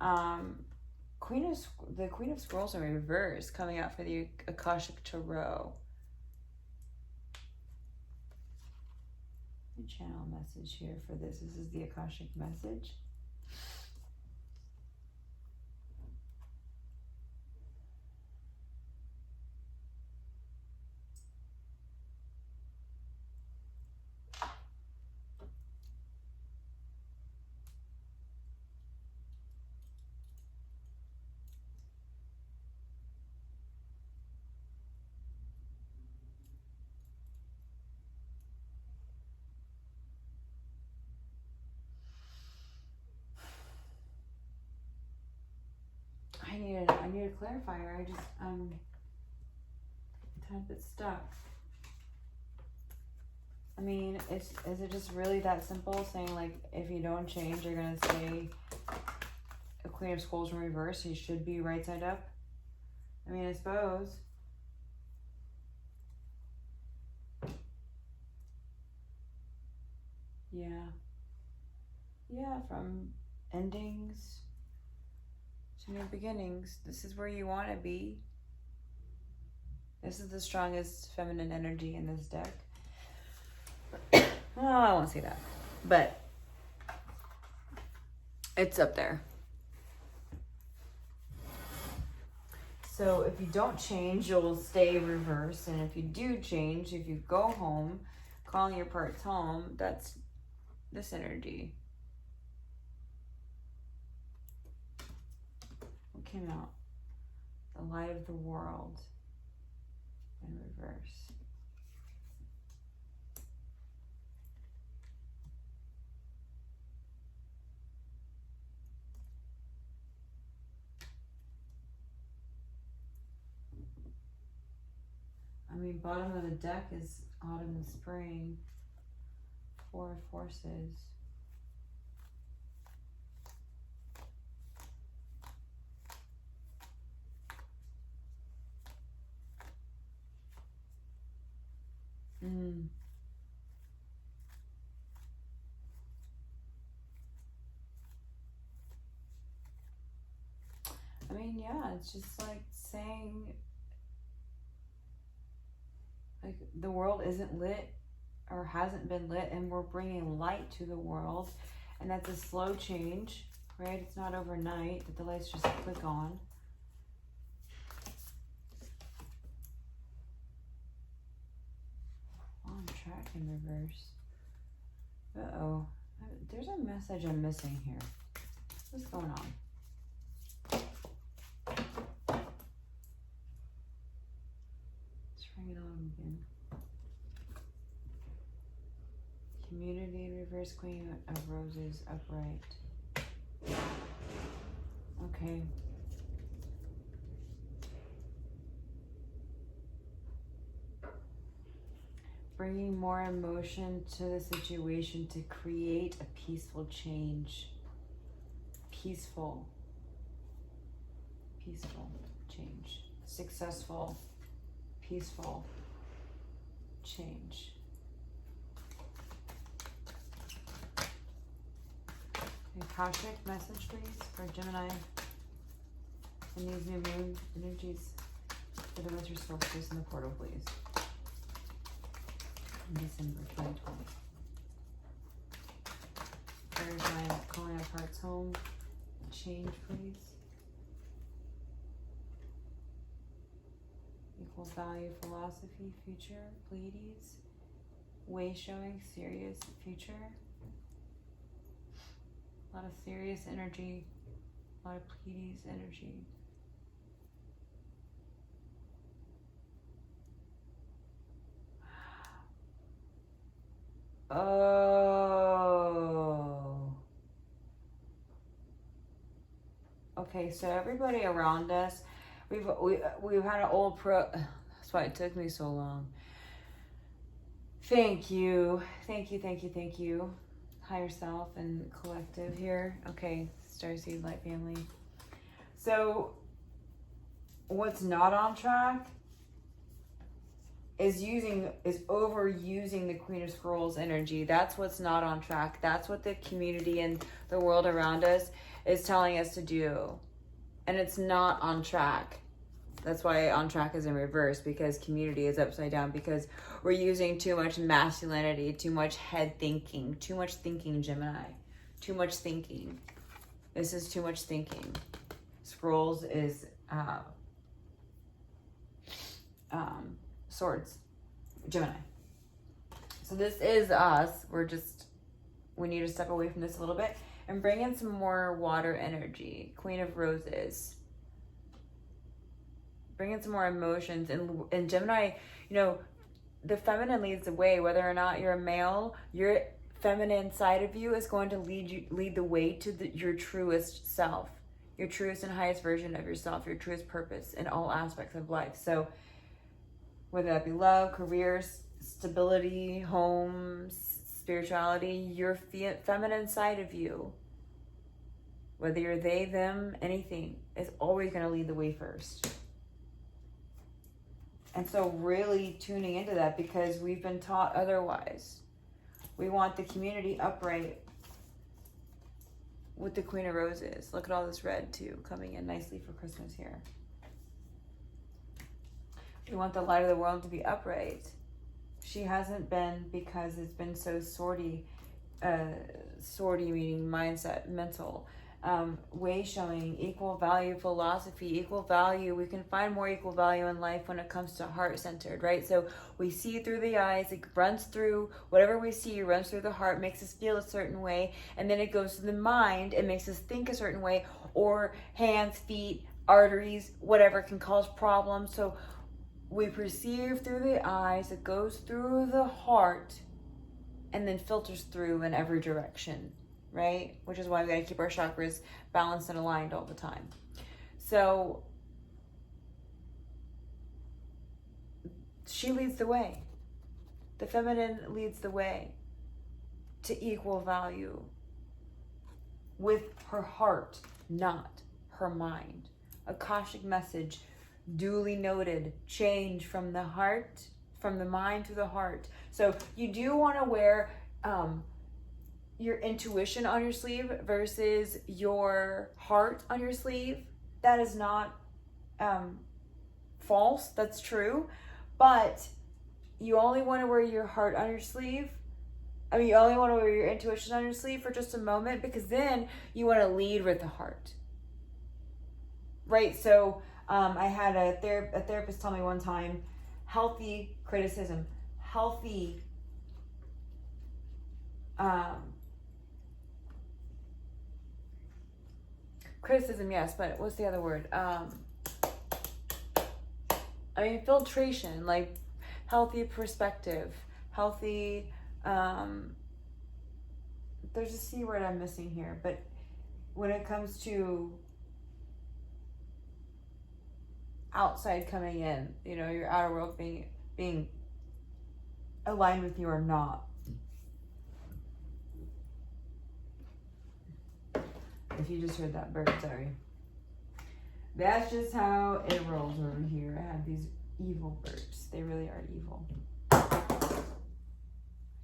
The Queen of Scrolls in reverse coming out for the Akashic Tarot. The channel message here for this. This is the Akashic message. I need a clarifier. I'm a bit stuck. I mean, is it just really that simple? Saying like, if you don't change, you're gonna stay a Queen of Scrolls in reverse. You should be right side up. I mean, I suppose. Yeah, from endings to new beginnings. This is where you want to be. This is the strongest feminine energy in this deck. Well, I won't say that, but it's up there. So if you don't change, you'll stay reverse. And if you do change, if you go home, calling your parts home, that's this energy. What came out? The light of the world in reverse. I mean, bottom of the deck is autumn and spring. Four of Forces. I mean, yeah, it's just like saying like the world isn't lit or hasn't been lit, and we're bringing light to the world, and that's a slow change, right? It's not overnight that the lights just click on. On track in reverse. Uh-oh. There's a message I'm missing here. What's going on? Let's bring it on again. Community in reverse, Queen of Roses upright. Okay. Bringing more emotion to the situation to create a peaceful change. Peaceful change. Successful, peaceful change. Akashic message, please, for Gemini and these new moon energies for the Winter Solstice and the portal, please. In December 2020. There's my calling our parts home. Change, please. Equal value philosophy, future, Pleiades. Way showing, serious, future. A lot of serious energy, a lot of Pleiades energy. Oh. Okay, so everybody around us, we've had an old that's why it took me so long. Thank you. Higher self and collective here. Okay, Starseed Light Family. So what's not on track is overusing the Queen of Scrolls energy. That's what's not on track. That's what the community and the world around us is telling us to do. And it's not on track. That's why on track is in reverse, because community is upside down, because we're using too much masculinity, too much head thinking, too much thinking, Gemini. Too much thinking. This is too much thinking. Scrolls is swords, Gemini. So this is us. We need to step away from this a little bit and bring in some more water energy. Queen of Roses. Bring in some more emotions. And Gemini, you know, the feminine leads the way. Whether or not you're a male, your feminine side of you is going to lead the way to your truest self, your truest and highest version of yourself, your truest purpose in all aspects of life. So whether that be love, careers, stability, homes, spirituality, your feminine side of you, whether you're they, them, anything, is always going to lead the way first. And so really tuning into that, because we've been taught otherwise. We want the community upright with the Queen of Roses. Look at all this red too, coming in nicely for Christmas here. We want the light of the world to be upright. She hasn't been, because it's been so swordy meaning mindset, mental, way showing, equal value philosophy, equal value. We can find more equal value in life when it comes to heart centered, right? So we see through the eyes, it runs through, whatever we see runs through the heart, makes us feel a certain way, and then it goes to the mind, it makes us think a certain way, or hands, feet, arteries, whatever can cause problems. So we perceive through the eyes, it goes through the heart, and then filters through in every direction, right? Which is why we got to keep our chakras balanced and aligned all the time. So she leads the way. The feminine leads the way to equal value with her heart, not her mind. Akashic message, duly noted, change from the heart, from the mind to the heart. So you do want to wear your intuition on your sleeve versus your heart on your sleeve. That is not false, that's true. But you only want to wear your heart on your sleeve. You only want to wear your intuition on your sleeve for just a moment, because then you want to lead with the heart. Right? So I had a therapist tell me one time, healthy criticism, healthy criticism, yes, but what's the other word? Filtration, like healthy perspective, healthy, there's a C word I'm missing here, but when it comes to outside coming in, your outer world being aligned with you or not. If you just heard that bird, sorry. That's just how it rolls over here. I have these evil birds. They really are evil. I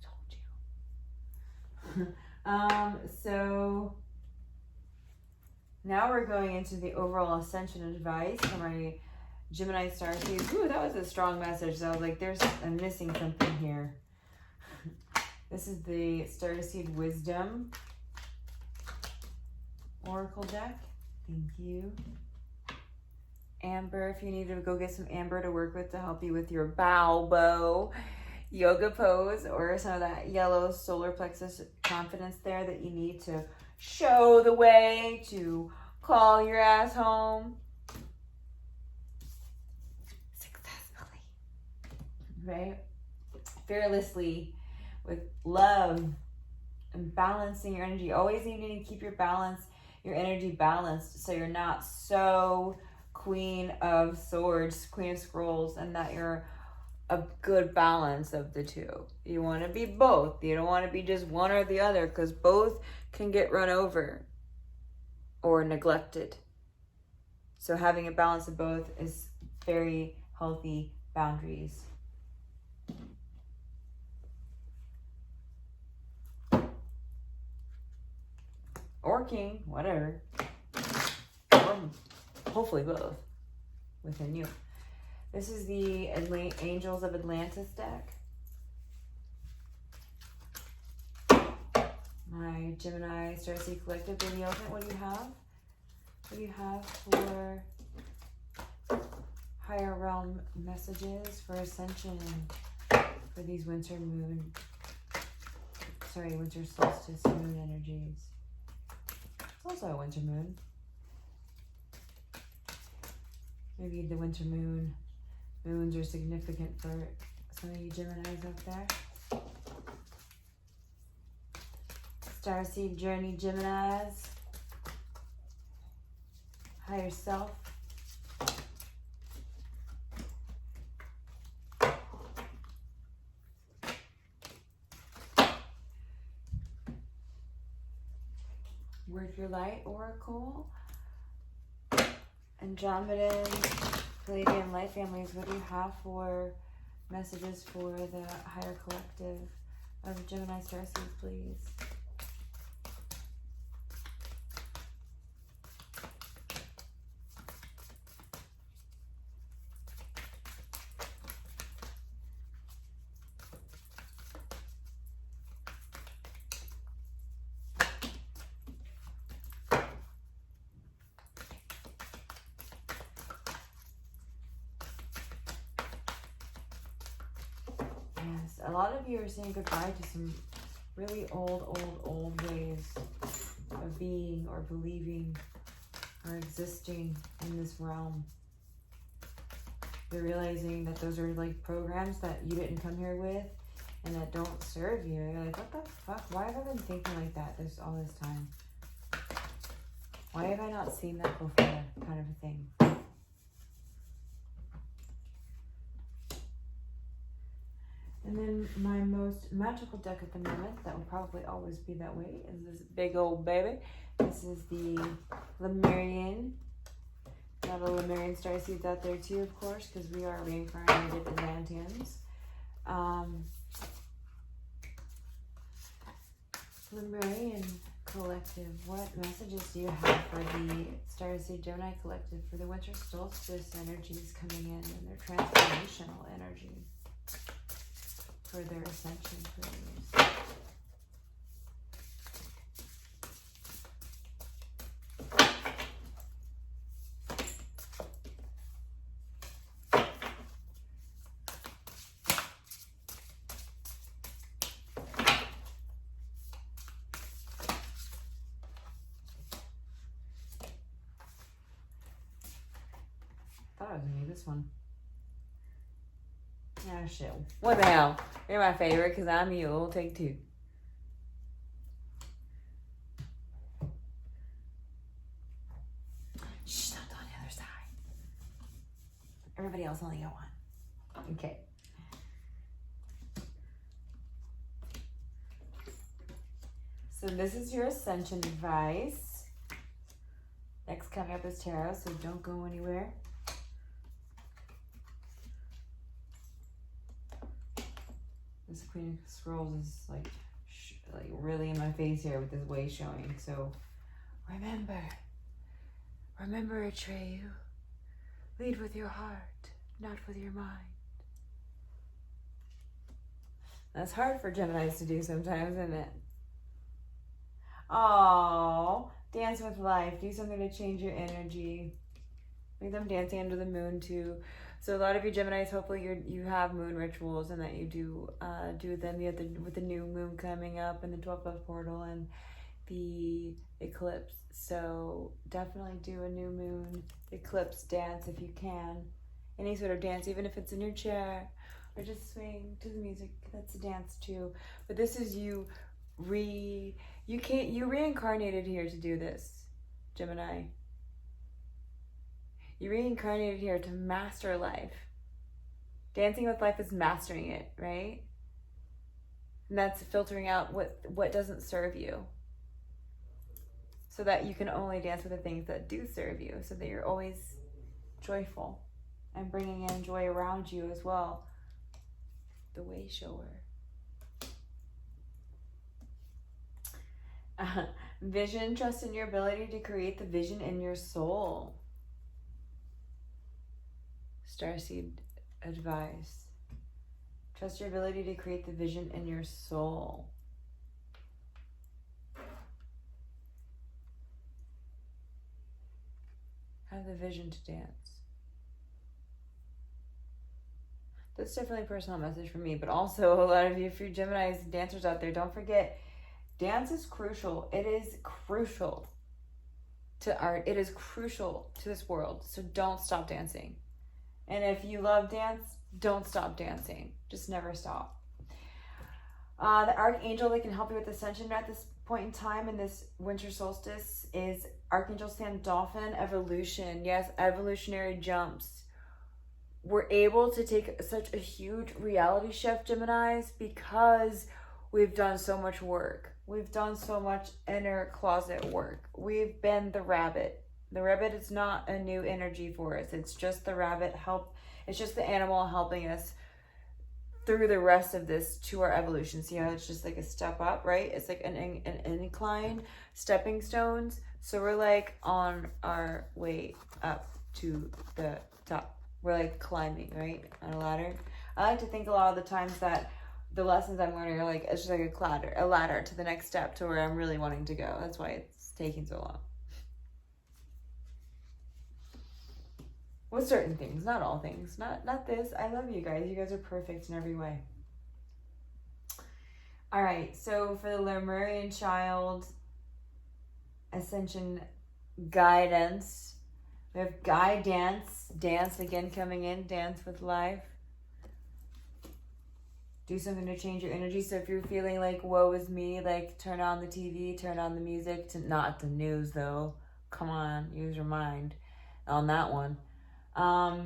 told you. So now we're going into the overall Ascension Advice for my Gemini Starseeds. Ooh, that was a strong message. So I was like, I'm missing something here. This is the Starseed Wisdom Oracle deck. Thank you. Amber, if you need to go get some amber to work with to help you with your bow yoga pose, or some of that yellow solar plexus confidence there that you need to show the way to call your ass home successfully, right? Fearlessly, with love and balancing your energy. Always needing to keep your energy balanced, so you're not so Queen of Swords, Queen of Scrolls, and that you're a good balance of the two. You want to be both. You don't want to be just one or the other, because both can get run over or neglected. So having a balance of both is very healthy boundaries. or king, whatever. Or hopefully both within you. This is the Angels of Atlantis deck. My Gemini Starseed Collective, Baby Elephant, what do you have? What do you have for higher realm messages for Ascension for these winter solstice moon energies? It's also a winter moon. Maybe the winter moons are significant for some of you Geminis out there. Starseed Journey Geminis. Higher self. Work Your Light Oracle. Andromedan, Palladian Light families, what do you have for messages for the higher collective of Gemini Starseeds, please? A lot of you are saying goodbye to some really old ways of being or believing or existing in this realm. You're realizing that those are like programs that you didn't come here with and that don't serve you. You're like, what the fuck? Why have I been thinking like that all this time? Why have I not seen that before? Kind of a thing. And then my most magical deck at the moment, that will probably always be that way, is this big old baby. This is the Lemurian. Got a Lemurian Starseeds out there too, of course, because we are reincarnated Atlanteans. Lemurian Collective, what messages do you have for the Starseed Gemini Collective for the Winter Solstice energies coming in and their transformational energy? For their ascension prayers. I thought I was gonna need this one. Ah, shit. What the hell? You're my favorite because I'm you. We'll take two. Shh, not on the other side. Everybody else only got one. Okay. So this is your Ascension Advice. Next coming up is Tarot, so don't go anywhere. This Queen of Scrolls is like really in my face here with this way showing. So remember, Atreyu, lead with your heart, not with your mind. That's hard for Geminis to do sometimes, isn't it? Oh, dance with life. Do something to change your energy. Make them dancing under the moon too. So a lot of you Geminis, hopefully you have moon rituals and that you do them. You have with the new moon coming up and the 12th house portal and the eclipse. So definitely do a new moon eclipse dance if you can. Any sort of dance, even if it's in your chair or just swing to the music. That's a dance too. But this is you reincarnated here to do this, Gemini. You reincarnated here to master life. Dancing with life is mastering it, right? And that's filtering out what doesn't serve you. So that you can only dance with the things that do serve you. So that you're always joyful and bringing in joy around you as well. The way shower. Vision, trust in your ability to create the vision in your soul. Starseed Advice. Trust your ability to create the vision in your soul. Have the vision to dance. That's definitely a personal message for me, but also a lot of you, if you're Geminis dancers out there, don't forget, dance is crucial. It is crucial to art. It is crucial to this world. So don't stop dancing. And if you love dance, don't stop dancing. Just never stop. The archangel that can help you with ascension at this point in time in this winter solstice is Archangel Dolphin Evolution. Yes, evolutionary jumps. We're able to take such a huge reality shift, Geminis, because we've done so much work. We've done so much inner closet work. We've been the rabbit. The rabbit is not a new energy for us. It's just the rabbit it's just the animal helping us through the rest of this to our evolution. See how it's just like a step up, right? It's like an incline, stepping stones. So we're like on our way up to the top. We're like climbing, right? On a ladder. I like to think a lot of the times that the lessons I'm learning are like, it's just like a ladder to the next step to where I'm really wanting to go. That's why it's taking so long. With certain things, not all things. Not this. I love you guys. You guys are perfect in every way. All right, so for the Lemurian child, Ascension guidance, we have guidance. Dance again coming in. Dance with life. Do something to change your energy. So if you're feeling like, woe is me, like turn on the TV, turn on the music. Not the news though. Come on, use your mind on that one. Buy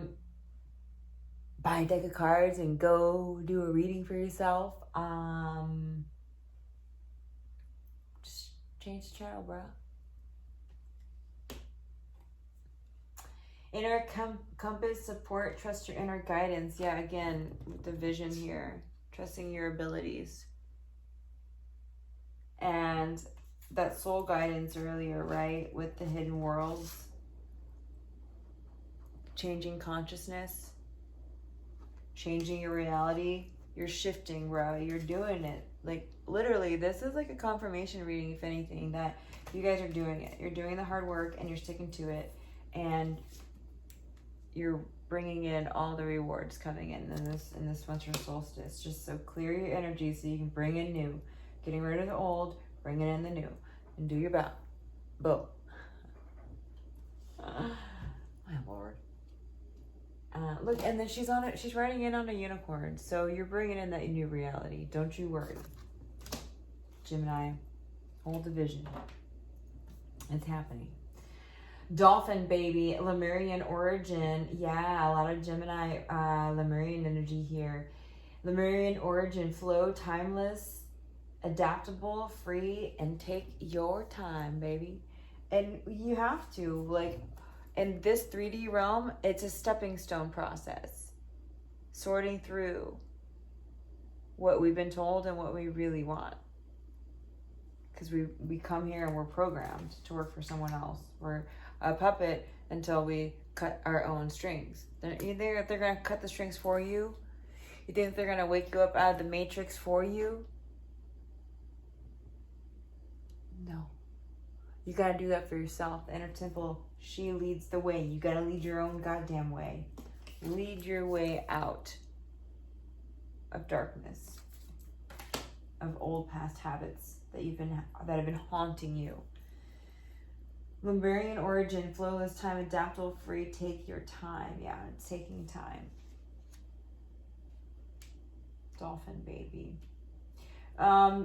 a deck of cards and go do a reading for yourself. Just change the channel, bro. Inner compass support, trust your inner guidance. Yeah, again, with the vision here, trusting your abilities. And that soul guidance earlier, right, with the hidden worlds. Changing consciousness, changing your reality. You're shifting, bro. You're doing it. Like, literally, this is like a confirmation reading, if anything, that you guys are doing it. You're doing the hard work and you're sticking to it. And you're bringing in all the rewards coming in this winter solstice. Just so clear your energy so you can bring in new. Getting rid of the old, bringing in the new. And do your best. Boom. My Lord. Look, and then she's riding in on a unicorn. So you're bringing in that new reality. Don't you worry. Gemini, hold the vision. It's happening. Dolphin baby, Lemurian origin. Yeah, a lot of Gemini, Lemurian energy here. Lemurian origin, flow, timeless, adaptable, free, and take your time, baby. And you have to, like, in this 3D realm, it's a stepping stone process. Sorting through what we've been told and what we really want. Because we come here and we're programmed to work for someone else. We're a puppet until we cut our own strings. You think that they're going to cut the strings for you? You think they're going to wake you up out of the matrix for you? No. You got to do that for yourself. The inner temple, she leads the way. You got to lead your own goddamn way. Lead your way out of darkness, of old past habits that have been haunting you. Lemurian origin, flowless time, adaptable, free, take your time. Yeah, it's taking time. Dolphin baby.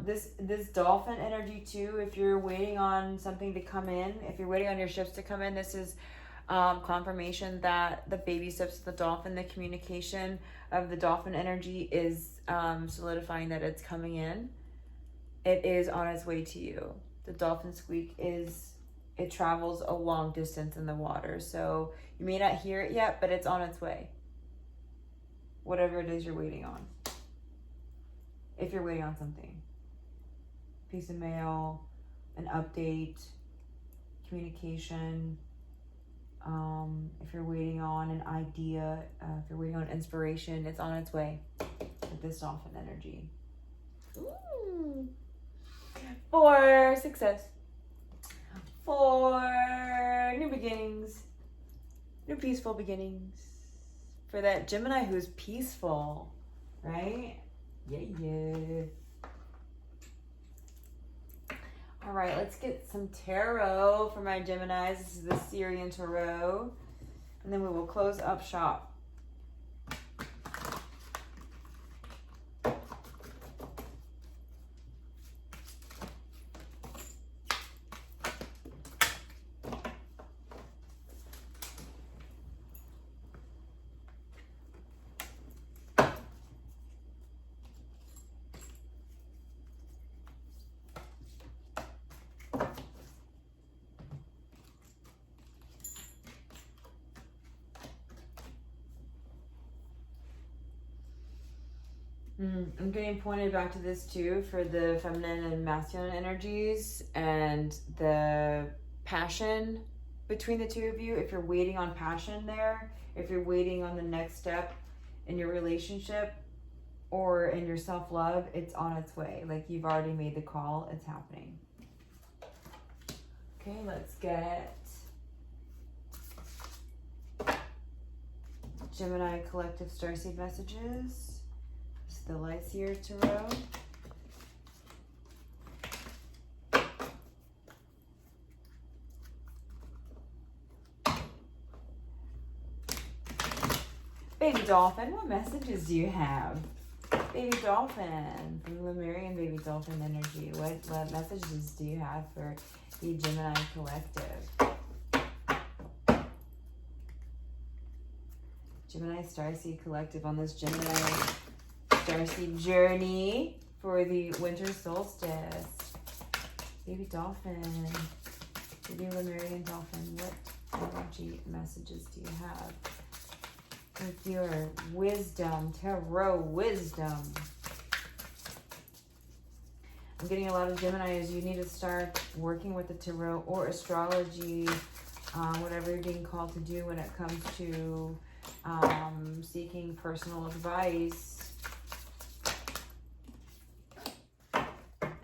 This dolphin energy too, if you're waiting on something to come in, if you're waiting on your ships to come in, this is confirmation that the baby steps of the dolphin, the communication of the dolphin energy is solidifying that it's coming in. It is on its way to you. The dolphin squeak it travels a long distance in the water. So you may not hear it yet, but it's on its way. Whatever it is you're waiting on. If you're waiting on something. Piece of mail, an update, communication. If you're waiting on an idea, if you're waiting on inspiration, it's on its way with this dolphin energy. Ooh. For success. For new beginnings. New peaceful beginnings. For that Gemini who's peaceful, right? Yeah. All right, let's get some tarot for my Geminis. This is the Syrian Tarot. And then we will close up shop. I'm getting pointed back to this too for the feminine and masculine energies and the passion between the two of you. If you're waiting on passion there, if you're waiting on the next step in your relationship or in your self-love, it's on its way. Like you've already made the call, it's happening. Okay, let's get Gemini Collective Starseed messages. The Light Seer Tarot. Baby Dolphin, what messages do you have? Baby Dolphin, from Lemurian Baby Dolphin energy. What messages do you have for the Gemini Collective? Gemini Starseed Collective on this Gemini Starseed journey for the Winter Solstice. Baby Dolphin, baby Lemurian Dolphin, what energy messages do you have with your wisdom, tarot wisdom? I'm getting a lot of Geminis. You need to start working with the tarot or astrology, whatever you're being called to do when it comes to seeking personal advice.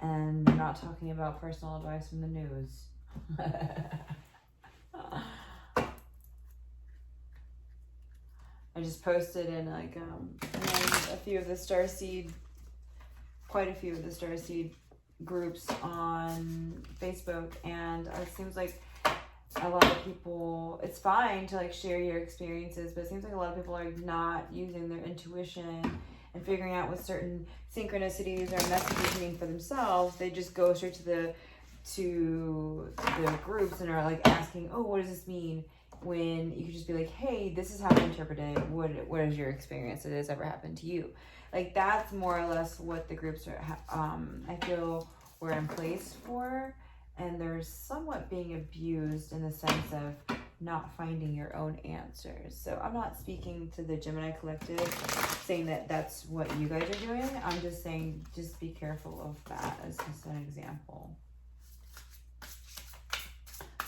And we're not talking about personal advice from the news. I just posted in like a few of the Starseed, quite a few of the Starseed groups on Facebook, and it seems like a lot of people, it's fine to like share your experiences, but it seems like a lot of people are not using their intuition and figuring out what certain synchronicities or messages mean for themselves. They just go straight to the groups and are like asking, oh, what does this mean? When you could just be like, hey, this is how I interpret it. What is your experience? Has this ever happened to you? Like that's more or less what the groups are, I feel we're in place for. And they're somewhat being abused in the sense of not finding your own answers. So I'm not speaking to the Gemini Collective saying that that's what you guys are doing. I'm just saying just be careful of that as just an example.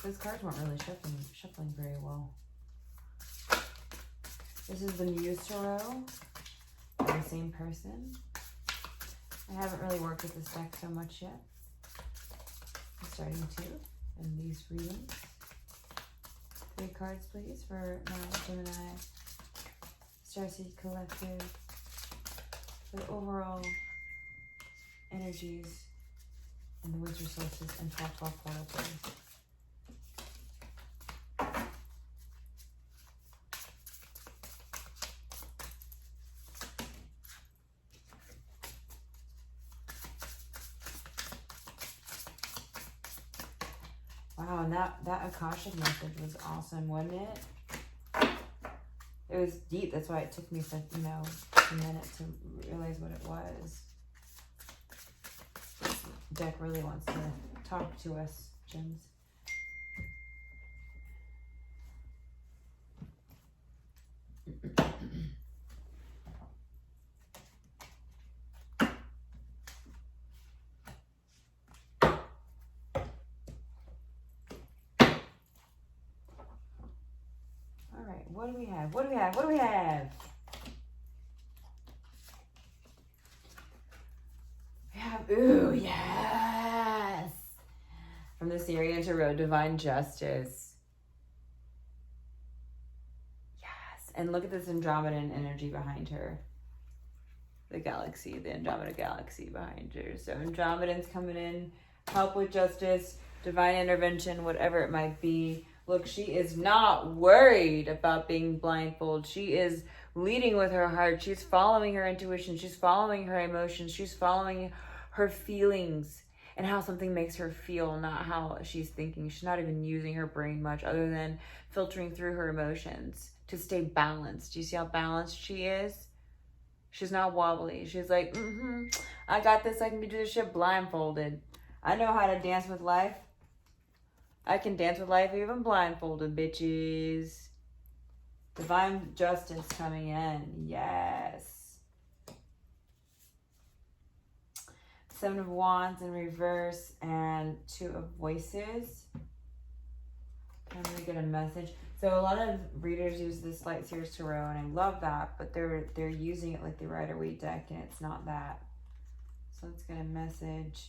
Those cards weren't really shuffling very well. This is the Muse Tarot by the same person. I haven't really worked with this deck so much yet. I'm starting to in these readings. 3 cards, please, for my Gemini Starseed Collective for the overall energies in the Winter Solstice and 12/12 portal, please. Wow, and that Akashic message was awesome, wasn't it? It was deep. That's why it took me a minute to realize what it was. This deck really wants to talk to us, Gems. What do we have? What do we have? What do we have? We have, ooh, yes. From the Syrian Tarot, Divine Justice. Yes. And look at this Andromedan energy behind her. The galaxy, the Andromeda galaxy behind her. So Andromedan's coming in, help with justice, divine intervention, whatever it might be. Look, she is not worried about being blindfolded. She is leading with her heart. She's following her intuition. She's following her emotions. She's following her feelings and how something makes her feel, not how she's thinking. She's not even using her brain much other than filtering through her emotions to stay balanced. Do you see how balanced she is? She's not wobbly. She's like, I got this. I can do this shit blindfolded. I know how to dance with life. I can dance with life even blindfolded, bitches. Divine Justice coming in. Yes. Seven of Wands in reverse and Two of Voices. I'm going to get a message. So a lot of readers use this Light Series Tarot, and I love that, but they're using it like the Rider-Waite deck, and it's not that. So let's get a message.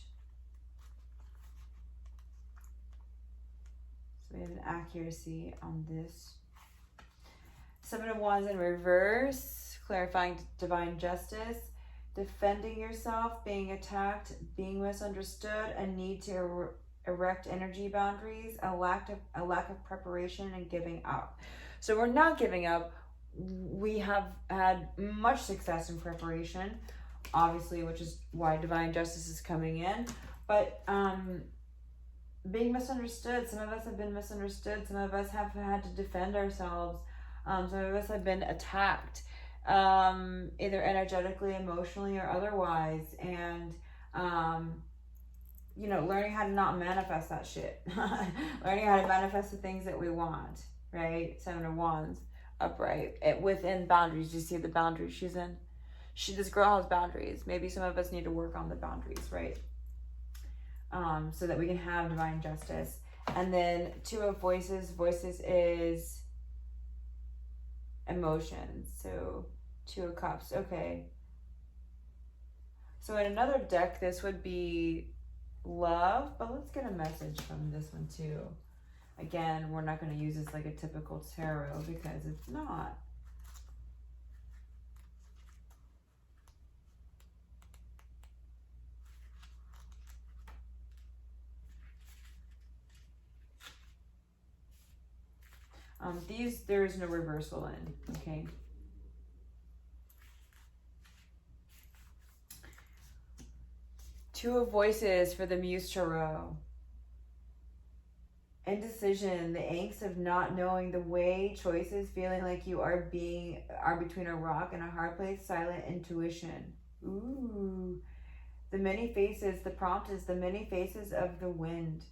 So we have an accuracy on this. Seven of Wands in reverse, clarifying divine justice, defending yourself, being attacked, being misunderstood, a need to erect energy boundaries, a lack of preparation, and giving up. So we're not giving up. We have had much success in preparation, obviously, which is why divine justice is coming in. But being misunderstood, some of us have been misunderstood. Some of us have had to defend ourselves. Some of us have been attacked, either energetically, emotionally, or otherwise. And you know, learning how to not manifest that shit. Learning how to manifest the things that we want, right? Seven of Wands, upright, within boundaries. You see the boundaries she's in? This girl has boundaries. Maybe some of us need to work on the boundaries, right? So that we can have divine justice. And then Two of Voices. Voices is emotions. So Two of Cups. Okay. So in another deck, this would be love, but let's get a message from this one too. Again, we're not going to use this like a typical tarot because it's not. There's no reversal in, okay? Two of Voices for the Muse Tarot. Indecision, the angst of not knowing the way, choices, feeling like you are between a rock and a hard place, silent intuition. Ooh. The many faces, the prompt is the many faces of the wind.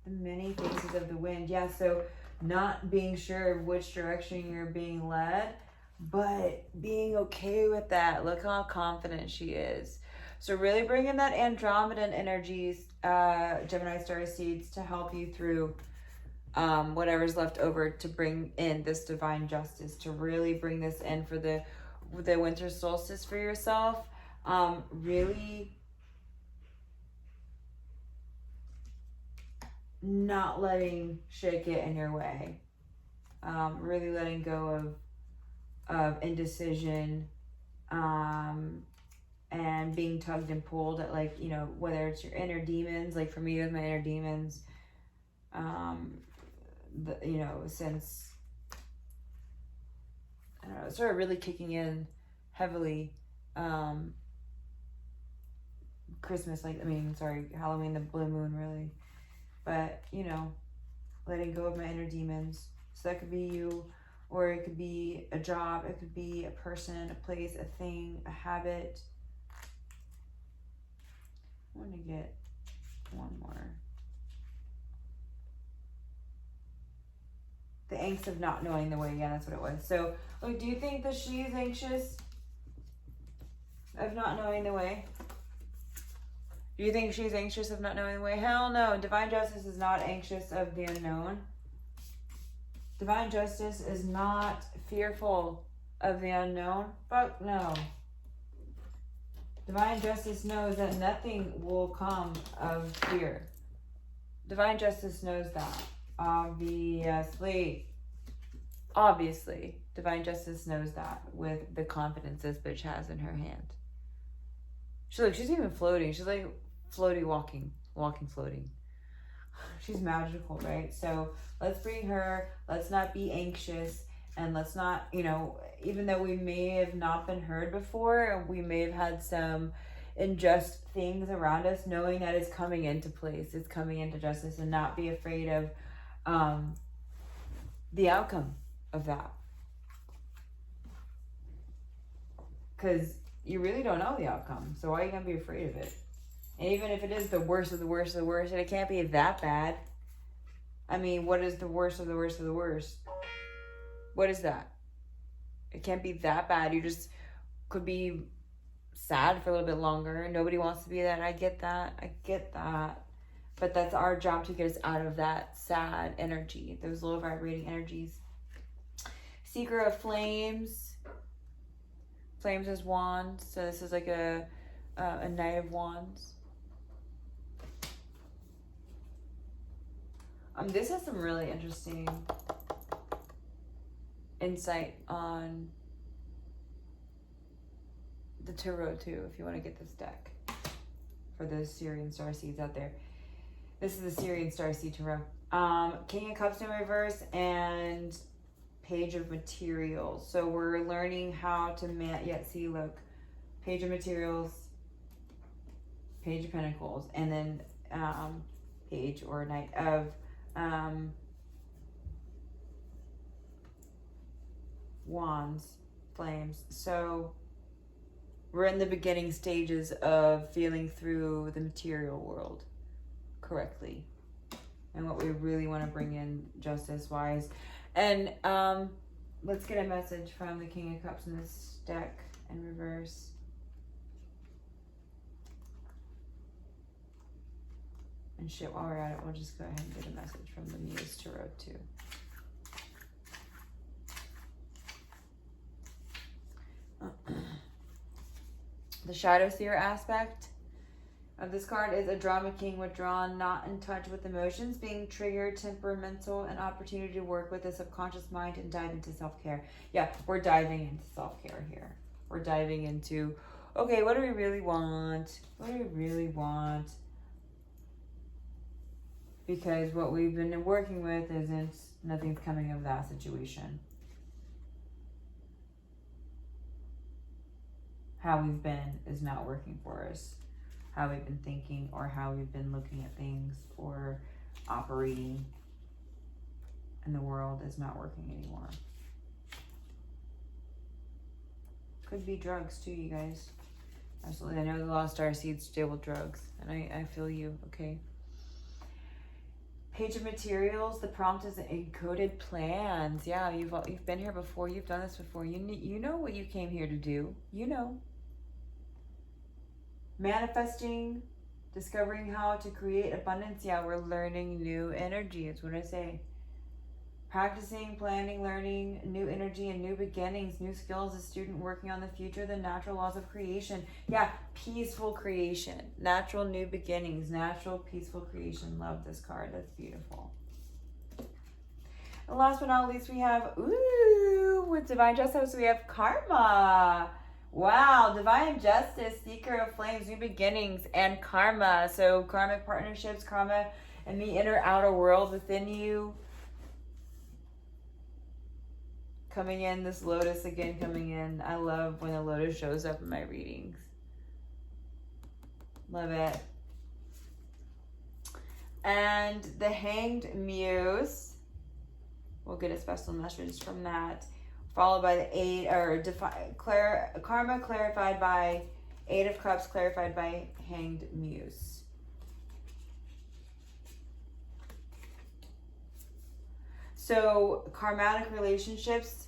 The many faces of the wind. Yeah, so not being sure of which direction you're being led, but being okay with that. Look how confident she is. So really bring in that Andromedan energies, Gemini Starseeds, to help you through whatever's left over, to bring in this divine justice, to really bring this in for the winter solstice for yourself. Really not letting shit get in your way. Really letting go of indecision, and being tugged and pulled at, like, you know, whether it's your inner demons, like for me with my inner demons, you know, since, I don't know, it started really kicking in heavily, Halloween, the blue moon, really, but, you know, letting go of my inner demons. So that could be you, or it could be a job, it could be a person, a place, a thing, a habit. I want to get one more. The angst of not knowing the way. Yeah, that's what it was. So, like, do you think that she's anxious of not knowing the way? Do you think she's anxious of not knowing the way? Hell no. Divine Justice is not anxious of the unknown. Divine Justice is not fearful of the unknown. Fuck no. Divine Justice knows that nothing will come of fear. Divine Justice knows that. Obviously, Divine Justice knows that with the confidence this bitch has in her hand. She's even floating. She's like floaty walking floating. She's magical, right? So let's bring her. Let's not be anxious, and let's not, even though we may have not been heard before, and we may have had some unjust things around us, knowing that it's coming into place, it's coming into justice, and not be afraid of the outcome of that. Because you really don't know the outcome, so why are you going to be afraid of it? And even if it is the worst of the worst of the worst, and it can't be that bad. I mean, what is the worst of the worst of the worst? What is that? It can't be that bad. You just could be sad for a little bit longer. Nobody wants to be that. I get that. But that's our job, to get us out of that sad energy, those low vibrating energies. Seeker of Flames. Flames is wands. So this is like a Knight of Wands. This has some really interesting insight on the tarot too, if you want to get this deck for the Syrian Starseeds out there. This is the Syrian Starseed Tarot. King of Cups in reverse and Page of Materials. So we're learning how to look. Page of Materials, Page of Pentacles, and then Page or Knight of Wands, Flames. So we're in the beginning stages of feeling through the material world correctly, and what we really want to bring in justice wise. And let's get a message from the King of Cups in this deck in reverse. And shit, while we're at it, we'll just go ahead and get a message from the Muse Tarot too. The Shadow Seer aspect of this card is a drama king, withdrawn, not in touch with emotions, being triggered, temperamental, an opportunity to work with the subconscious mind and dive into self-care. Yeah, we're diving into self-care here. We're diving into, okay, what do we really want? What do we really want? Because what we've been working with nothing's coming of that situation. How we've been is not working for us. How we've been thinking, or how we've been looking at things or operating in the world is not working anymore. Could be drugs too, you guys. Absolutely. I know a lot of Starseeds deal with drugs, and I feel you, okay? Page of Materials, the prompt is encoded plans. Yeah, you've been here before. You've done this before. You know what you came here to do. You know. Manifesting, discovering how to create abundance. Yeah, we're learning new energy. It's what I say. Practicing, planning, learning new energy and new beginnings, new skills. A student working on the future, the natural laws of creation. Yeah, peaceful creation, natural new beginnings, natural peaceful creation. Love this card. That's beautiful. And last but not least, we have, with Divine Justice, we have Karma. Wow, Divine Justice, Seeker of Flames, new beginnings, and Karma. So karmic partnerships, karma, and the inner outer world within you. Coming in, this Lotus again coming in. I love when the Lotus shows up in my readings. Love it. And the Hanged Muse. We'll get a special message from that. Followed by the Eight, or Karma clarified by Eight of Cups, clarified by Hanged Muse. So, karmatic relationships,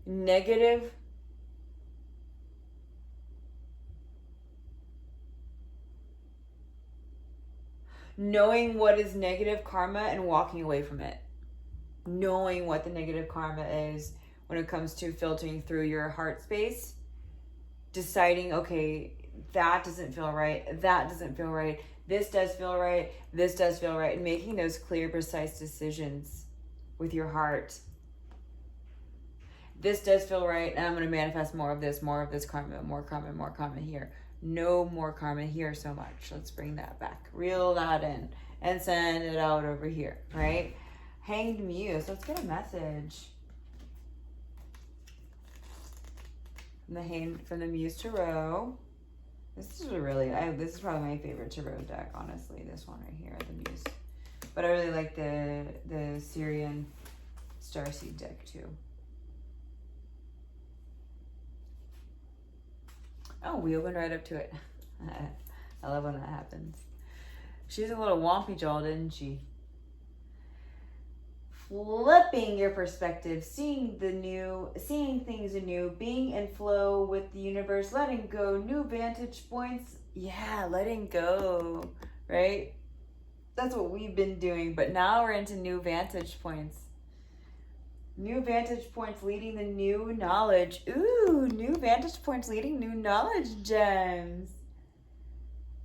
negative, knowing what is negative karma and walking away from it. Knowing what the negative karma is when it comes to filtering through your heart space. Deciding, okay, that doesn't feel right. That doesn't feel right. This does feel right. This does feel right. And making those clear, precise decisions with your heart. This does feel right, and I'm going to manifest more of this karma, more karma here. No more karma here so much. Let's bring that back. Reel that in and send it out over here, right? Hanged Muse. Let's get a message. From the Muse Tarot. This is this is probably my favorite tarot deck, honestly. This one right here, the Muse. But I really like the Syrian Starseed deck too. Oh, we opened right up to it. I love when that happens. She's a little wompy jaw, didn't she? Flipping your perspective, seeing things anew, being in flow with the universe, letting go, new vantage points. Yeah, letting go, right? That's what we've been doing, but now we're into new vantage points. New vantage points leading the new knowledge. Ooh, new vantage points leading new knowledge gems.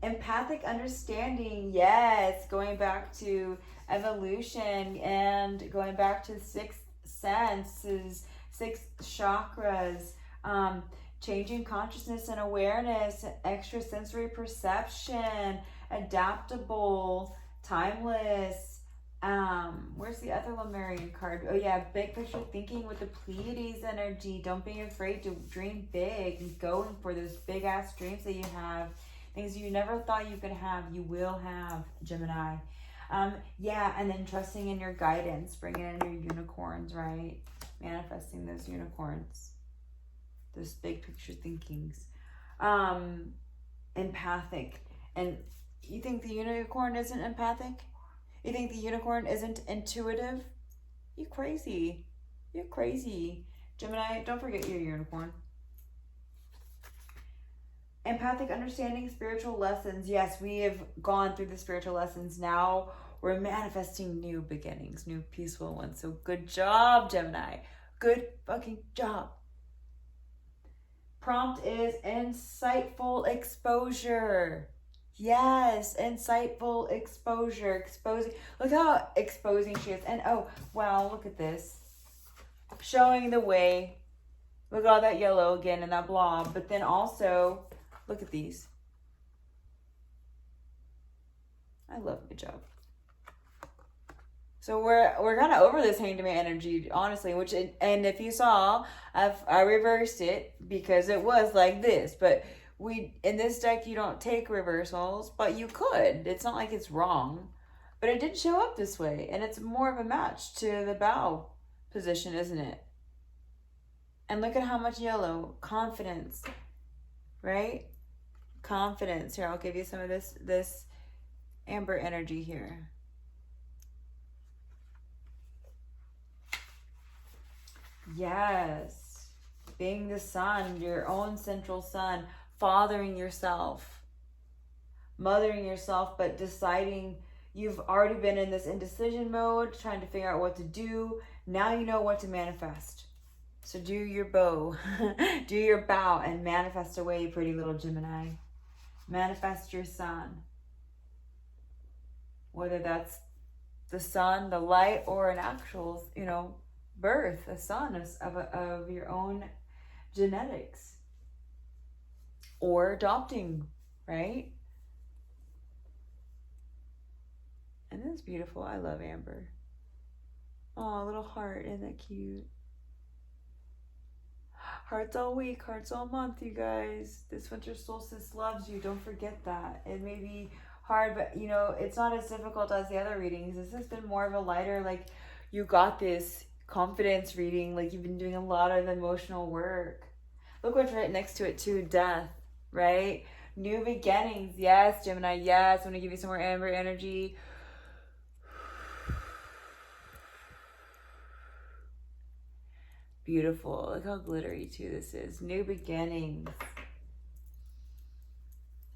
Empathic understanding. Yes, going back to evolution and going back to sixth senses, six chakras, changing consciousness and awareness, extrasensory perception, adaptable, timeless. Where's the other Lemurian card? Oh yeah, big picture thinking with the Pleiades energy. Don't be afraid to dream big and going for those big ass dreams that you have. Things you never thought you could have, you will have, Gemini. Yeah, and then trusting in your guidance, bringing in your unicorns, right? Manifesting those unicorns. Those big picture thinkings. Empathic. And you think the unicorn isn't empathic? You think the unicorn isn't intuitive? You crazy. You're crazy. Gemini, don't forget your unicorn. Empathic understanding, spiritual lessons. Yes, we have gone through the spiritual lessons. Now we're manifesting new beginnings, new peaceful ones. So good job, Gemini. Good fucking job. Prompt is insightful exposure. Yes, insightful exposure. Exposing. Look how exposing she is. And oh, wow, look at this. Showing the way. Look at all that yellow again and that blob. But then also, look at these. I love the job. So we're kind of over this hanged man energy, honestly. And if you saw, I reversed it because it was like this. But in this deck you don't take reversals, but you could. It's not like it's wrong, but it did show up this way, and it's more of a match to the bow position, isn't it? And look at how much yellow. Confidence, right? Confidence. Here, I'll give you some of this amber energy here. Yes. Being the sun, your own central sun, fathering yourself, mothering yourself, but deciding you've already been in this indecision mode, trying to figure out what to do. Now you know what to manifest. So do your bow, do your bow and manifest away, pretty little Gemini. Manifest your sun. Whether that's the sun, the light, or an actual, birth, a son of your own genetics. Or adopting, right? And that's beautiful. I love amber. Oh, little heart. Isn't that cute? Hearts all week, hearts all month, you guys. This winter solstice loves you. Don't forget that. It may be hard, but it's not as difficult as the other readings. This has been more of a lighter, like, you got this confidence reading, like you've been doing a lot of emotional work. Look what's right next to it too, death, right? New beginnings. Yes, Gemini, yes. I'm going to give you some more amber energy. Beautiful. Look how glittery too this is. New beginnings.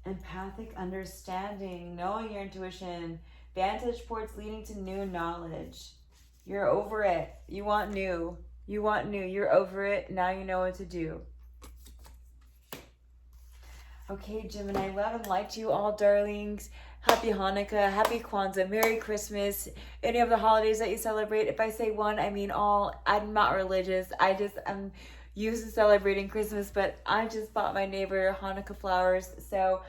Empathic understanding, knowing your intuition, vantage points leading to new knowledge. You're over it. You want new. You want new. You're over it. Now you know what to do. Okay, Gemini, love and light to you all, darlings. Happy Hanukkah, Happy Kwanzaa, Merry Christmas, any of the holidays that you celebrate. If I say one, I mean all. I'm not religious. I'm used to celebrating Christmas, but I just bought my neighbor Hanukkah flowers. So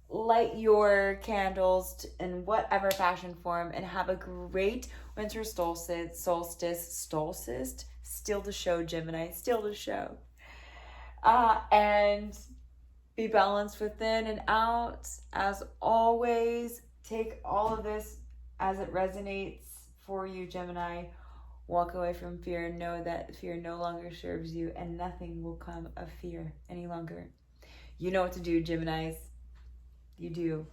light your candles in whatever fashion form and have a great winter solstice, still to show, Gemini, still to show. And be balanced within and out. As always, take all of this as it resonates for you, Gemini. Walk away from fear and know that fear no longer serves you and nothing will come of fear any longer. You know what to do, Geminis. You do.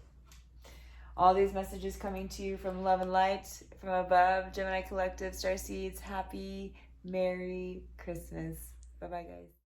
All these messages coming to you from love and light from above. Gemini Collective, Starseeds, happy, Merry Christmas. Bye-bye, guys.